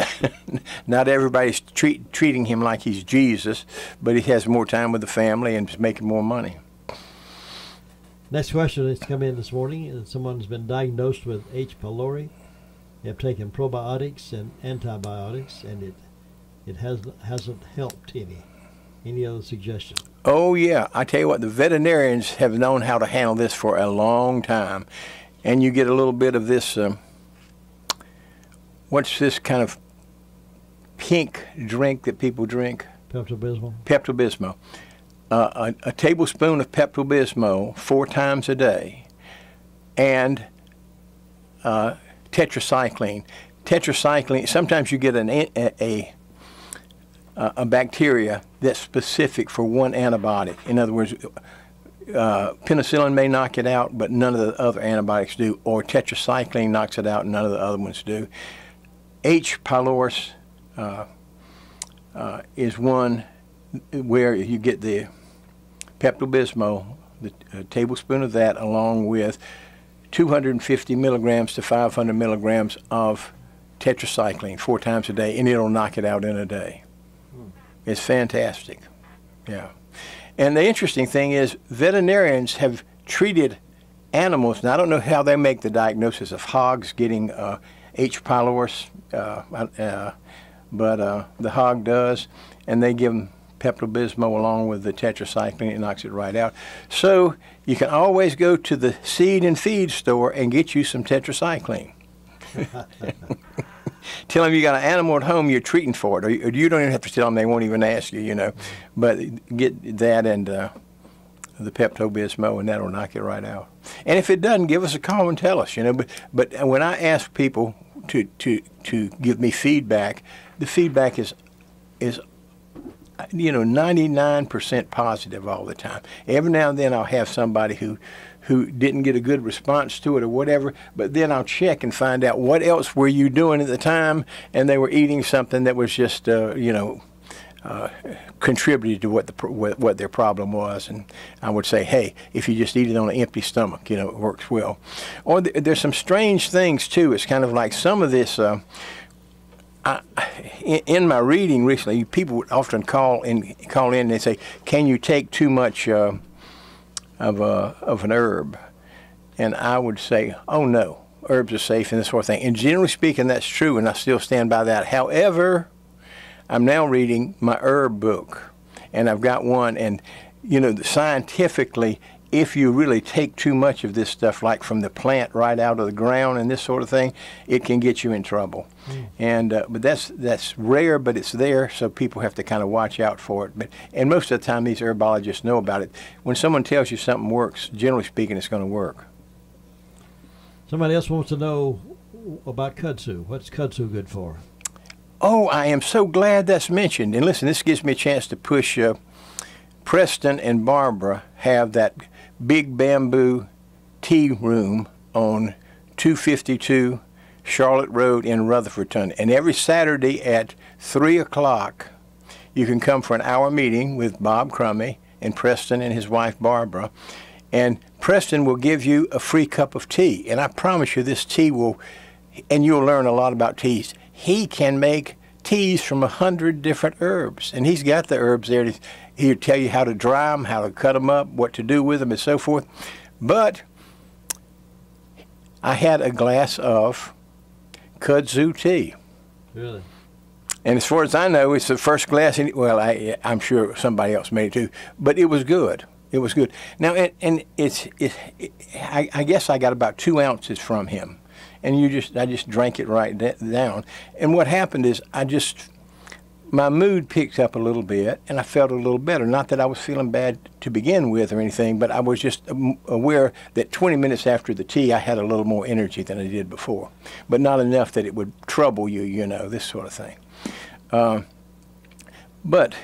S10: not everybody's treating him like he's Jesus, but he has more time with the family and is making more money.
S1: Next question that's come in this morning. Someone's been diagnosed with H. pylori. They have taken probiotics and antibiotics, and it hasn't helped any. Any other suggestions?
S10: Oh, yeah. I tell you what, the veterinarians have known how to handle this for a long time. And you get a little bit of this, what's this kind of pink drink that people drink?
S1: Pepto-Bismol.
S10: Pepto-Bismol. A tablespoon of Pepto-Bismol 4 times a day, and tetracycline. Tetracycline, sometimes you get a bacteria that's specific for one antibiotic. In other words, penicillin may knock it out, but none of the other antibiotics do, or tetracycline knocks it out and none of the other ones do. H. pylori is one where you get the Pepto-Bismol, a tablespoon of that, along with 250 milligrams to 500 milligrams of tetracycline 4 times a day, and it'll knock it out in a day. It's fantastic. Yeah. And the interesting thing is veterinarians have treated animals, and I don't know how they make the diagnosis of hogs getting H. pylorus, but the hog does, and they give them Pepto-Bismol along with the tetracycline. It knocks it right out. So you can always go to the seed and feed store and get you some tetracycline. Tell them you got an animal at home you're treating for it, or you don't even have to tell them. They won't even ask you, you know. But get that and the Pepto-Bismol, and that'll knock it right out. And if it doesn't, give us a call and tell us, you know. But when I ask people to give me feedback, the feedback is 99% positive all the time. Every now and then I'll have somebody who didn't get a good response to it or whatever, but then I'll check and find out what else were you doing at the time, and they were eating something that was just contributed to what their problem was. And I would say, hey, if you just eat it on an empty stomach, you know, it works well. Or there's some strange things too. It's kind of like some of this. In my reading recently, people would often call in and they say, can you take too much of an herb? And I would say, oh no, herbs are safe and this sort of thing. And generally speaking, that's true, and I still stand by that. However, I'm now reading my herb book, and I've got one, and you know, scientifically, if you really take too much of this stuff, like from the plant right out of the ground and this sort of thing, it can get you in trouble. And but that's rare, but it's there, so people have to kind of watch out for it. And most of the time, these herbologists know about it. When someone tells you something works, generally speaking, it's going to work.
S1: Somebody else wants to know about kudzu. What's kudzu good for?
S10: Oh, I am so glad that's mentioned. And listen, this gives me a chance to push. Preston and Barbara have that big bamboo tea room on 252 Charlotte Road in Rutherfordton. And every Saturday at 3 o'clock, you can come for an hour meeting with Bob Crummy and Preston and his wife Barbara. And Preston will give you a free cup of tea. And I promise you this tea will, and you'll learn a lot about teas. He can make teas from 100 different herbs. And he's got the herbs there. He'll tell you how to dry them, how to cut them up, what to do with them, and so forth. But I had a glass of kudzu tea.
S1: Really?
S10: And as far as I know, it's the first glass. Well, I'm sure somebody else made it too, but it was good. It was good. Now, I guess I got about 2 ounces from him, and I just drank it right down. And what happened is my mood picked up a little bit, and I felt a little better. Not that I was feeling bad to begin with or anything, but I was just aware that 20 minutes after the tea, I had a little more energy than I did before, but not enough that it would trouble you, you know, this sort of thing. But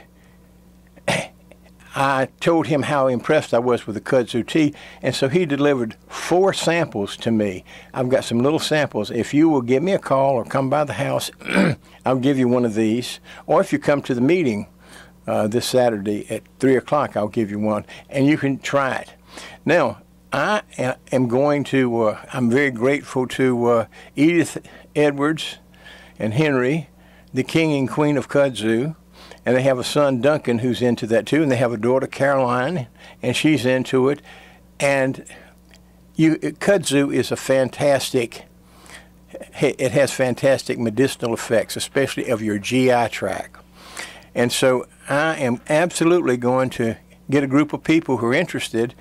S10: I told him how impressed I was with the kudzu tea, and so he delivered 4 samples to me. I've got some little samples. If you will give me a call or come by the house, I'll give you one of these. Or if you come to the meeting this Saturday at 3 o'clock, I'll give you one, and you can try it. Now, I am going to, I'm very grateful to Edith Edwards and Henry, the king and queen of kudzu. And they have a son, Duncan, who's into that too. And they have a daughter, Caroline, and she's into it. And kudzu is it has fantastic medicinal effects, especially of your GI tract. And so I am absolutely going to get a group of people who are interested,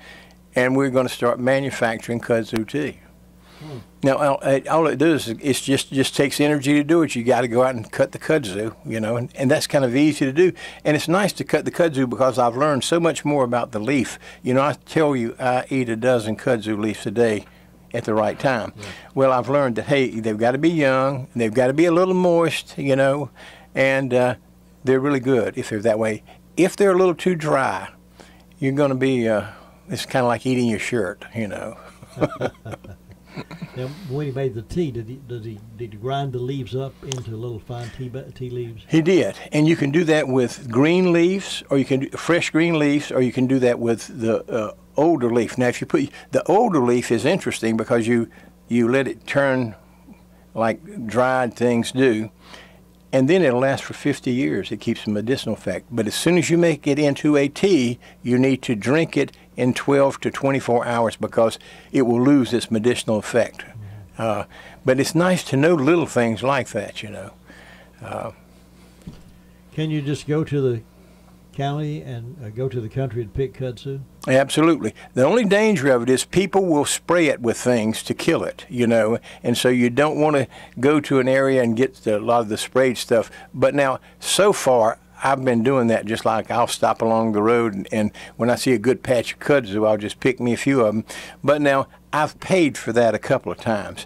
S10: and we're going to start manufacturing kudzu tea. Now, all it does is just takes energy to do it. You got to go out and cut the kudzu, you know, and that's kind of easy to do. And it's nice to cut the kudzu because I've learned so much more about the leaf. You know, I tell you, I eat a dozen kudzu leaves a day at the right time. Yeah. Well, I've learned that, hey, they've got to be young, they've got to be a little moist, you know, and they're really good if they're that way. If they're a little too dry, you're going to be, it's kind of like eating your shirt, you know.
S1: Now, when he made the tea, did he grind the leaves up into little fine tea leaves?
S10: He did, and you can do that with green leaves, or you can do fresh green leaves, or you can do that with the older leaf. Now, if you put the older leaf is interesting because you let it turn like dried things do, and then it'll last for 50 years. It keeps a medicinal effect. But as soon as you make it into a tea, you need to drink it in 12 to 24 hours because it will lose its medicinal effect. But it's nice to know little things like that, you know.
S1: Can you just go to the county and go to the country and pick kudzu?
S10: Absolutely. The only danger of it is people will spray it with things to kill it, you know, and so you don't want to go to an area and get a lot of the sprayed stuff. But now, so far, I've been doing that. Just like I'll stop along the road, and when I see a good patch of kudzu, I'll just pick me a few of them. But now, I've paid for that a couple of times.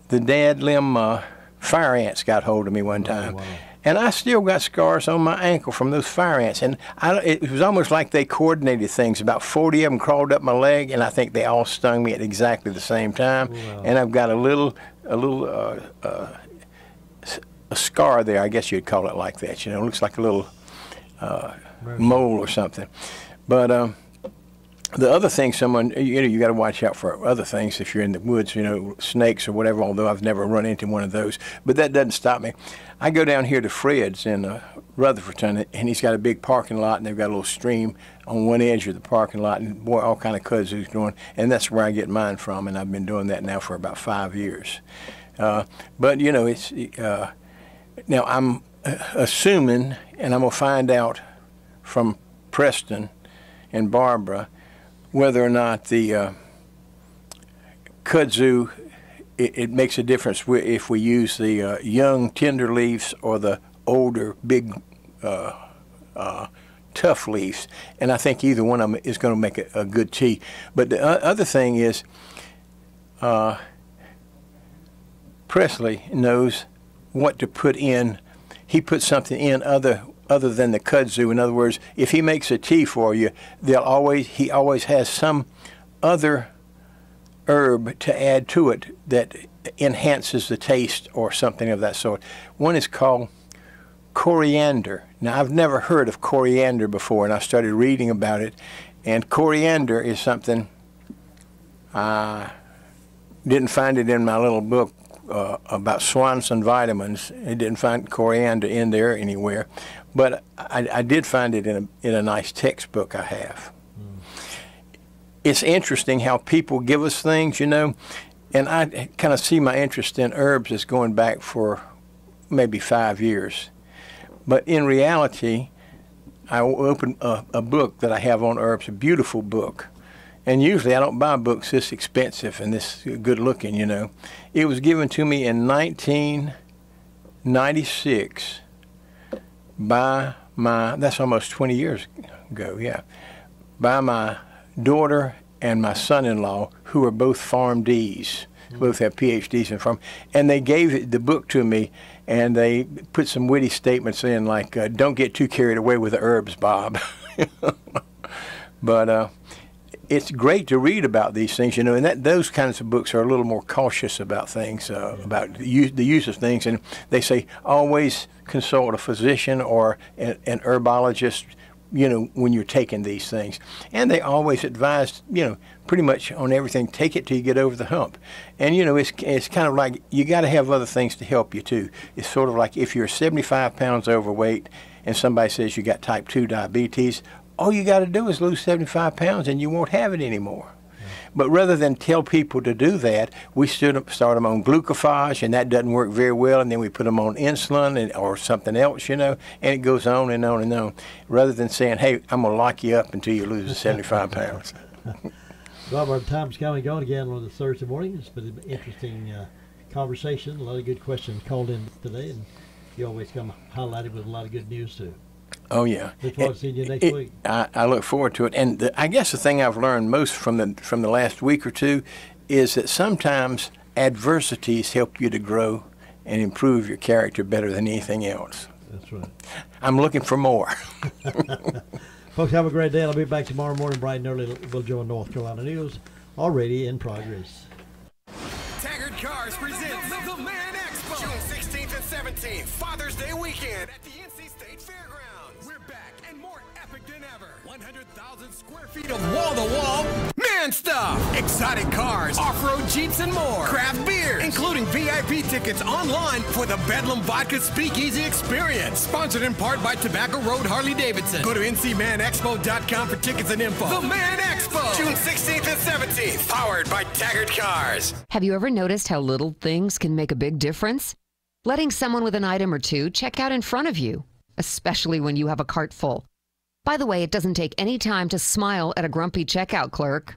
S10: The dadlim fire ants got hold of me one time. Wow. And I still got scars on my ankle from those fire ants. And it was almost like they coordinated things. About 40 of them crawled up my leg, and I think they all stung me at exactly the same time. Wow. And I've got a little scar there. I guess you'd call it like that. You know, it looks like a little mole or something. But the other thing, you got to watch out for other things if you're in the woods, you know, snakes or whatever, although I've never run into one of those. But that doesn't stop me. I go down here to Fred's in Rutherfordton, and he's got a big parking lot, and they've got a little stream on one edge of the parking lot, and boy, all kind of kudzu's growing, and that's where I get mine from, and I've been doing that now for about 5 years. But, you know, it's now I'm assuming, and I'm going to find out from Preston and Barbara whether or not the kudzu, it makes a difference if we use the young tender leaves or the older big tough leaves. And I think either one of them is going to make a good tea. But the other thing is Presley knows what to put in. He puts something in other than the kudzu. In other words, if he makes a tea for you, he always has some other herb to add to it that enhances the taste or something of that sort. One is called coriander. Now, I've never heard of coriander before, and I started reading about it. And coriander is something, I didn't find it in my little book about Swanson vitamins. I didn't find coriander in there anywhere. But I did find it in a nice textbook I have. It's interesting how people give us things, you know, and I kind of see my interest in herbs as going back for maybe 5 years. But in reality, I opened a book that I have on herbs, a beautiful book. And usually I don't buy books this expensive and this good looking, you know. It was given to me in 1996 by that's almost 20 years ago, yeah, by my daughter and my son-in-law, who are both PharmDs, both have PhDs in farm, and they gave the book to me, and they put some witty statements in like, don't get too carried away with the herbs, Bob. But it's great to read about these things, you know, and those kinds of books are a little more cautious about things, about the use of things, and they say always consult a physician or an herbologist, you know, when you're taking these things. And they always advise, you know, pretty much on everything, take it till you get over the hump. And, you know, it's kind of like you got to have other things to help you, too. It's sort of like if you're 75 pounds overweight and somebody says you got type 2 diabetes, all you got to do is lose 75 pounds and you won't have it anymore. But rather than tell people to do that, we start them on glucophage, and that doesn't work very well, and then we put them on insulin or something else, you know, and it goes on and on and on. Rather than saying, hey, I'm going to lock you up until you lose the 75 pounds.
S1: Bob, our time's coming and going again on the Thursday morning. It's been an interesting conversation, a lot of good questions called in today, and you always come highlighted with a lot of good news, too.
S10: Oh, yeah.
S1: Look forward to seeing you next week.
S10: I look forward to it. And I guess the thing I've learned most from the last week or two is that sometimes adversities help you to grow and improve your character better than anything else.
S1: That's right.
S10: I'm looking for more.
S1: Folks, have a great day. I'll be back tomorrow morning bright and early. We'll join North Carolina News, already in progress.
S11: Taggart Cars presents the Man Expo, June 16th and 17th, Father's Day weekend at the NC State Fairgrounds. We're back and more epic than ever. 100,000 square feet of wall-to-wall man stuff, exotic cars, off-road Jeeps, and more. Craft beers, including VIP tickets online for the Bedlam Vodka Speakeasy Experience. Sponsored in part by Tobacco Road Harley-Davidson. Go to ncmanexpo.com for tickets and info. The Man Expo. June 16th and 17th, powered by Taggart Cars.
S19: Have you ever noticed how little things can make a big difference? Letting someone with an item or two check out in front of you, especially when you have a cart full. By the way, it doesn't take any time to smile at a grumpy checkout clerk.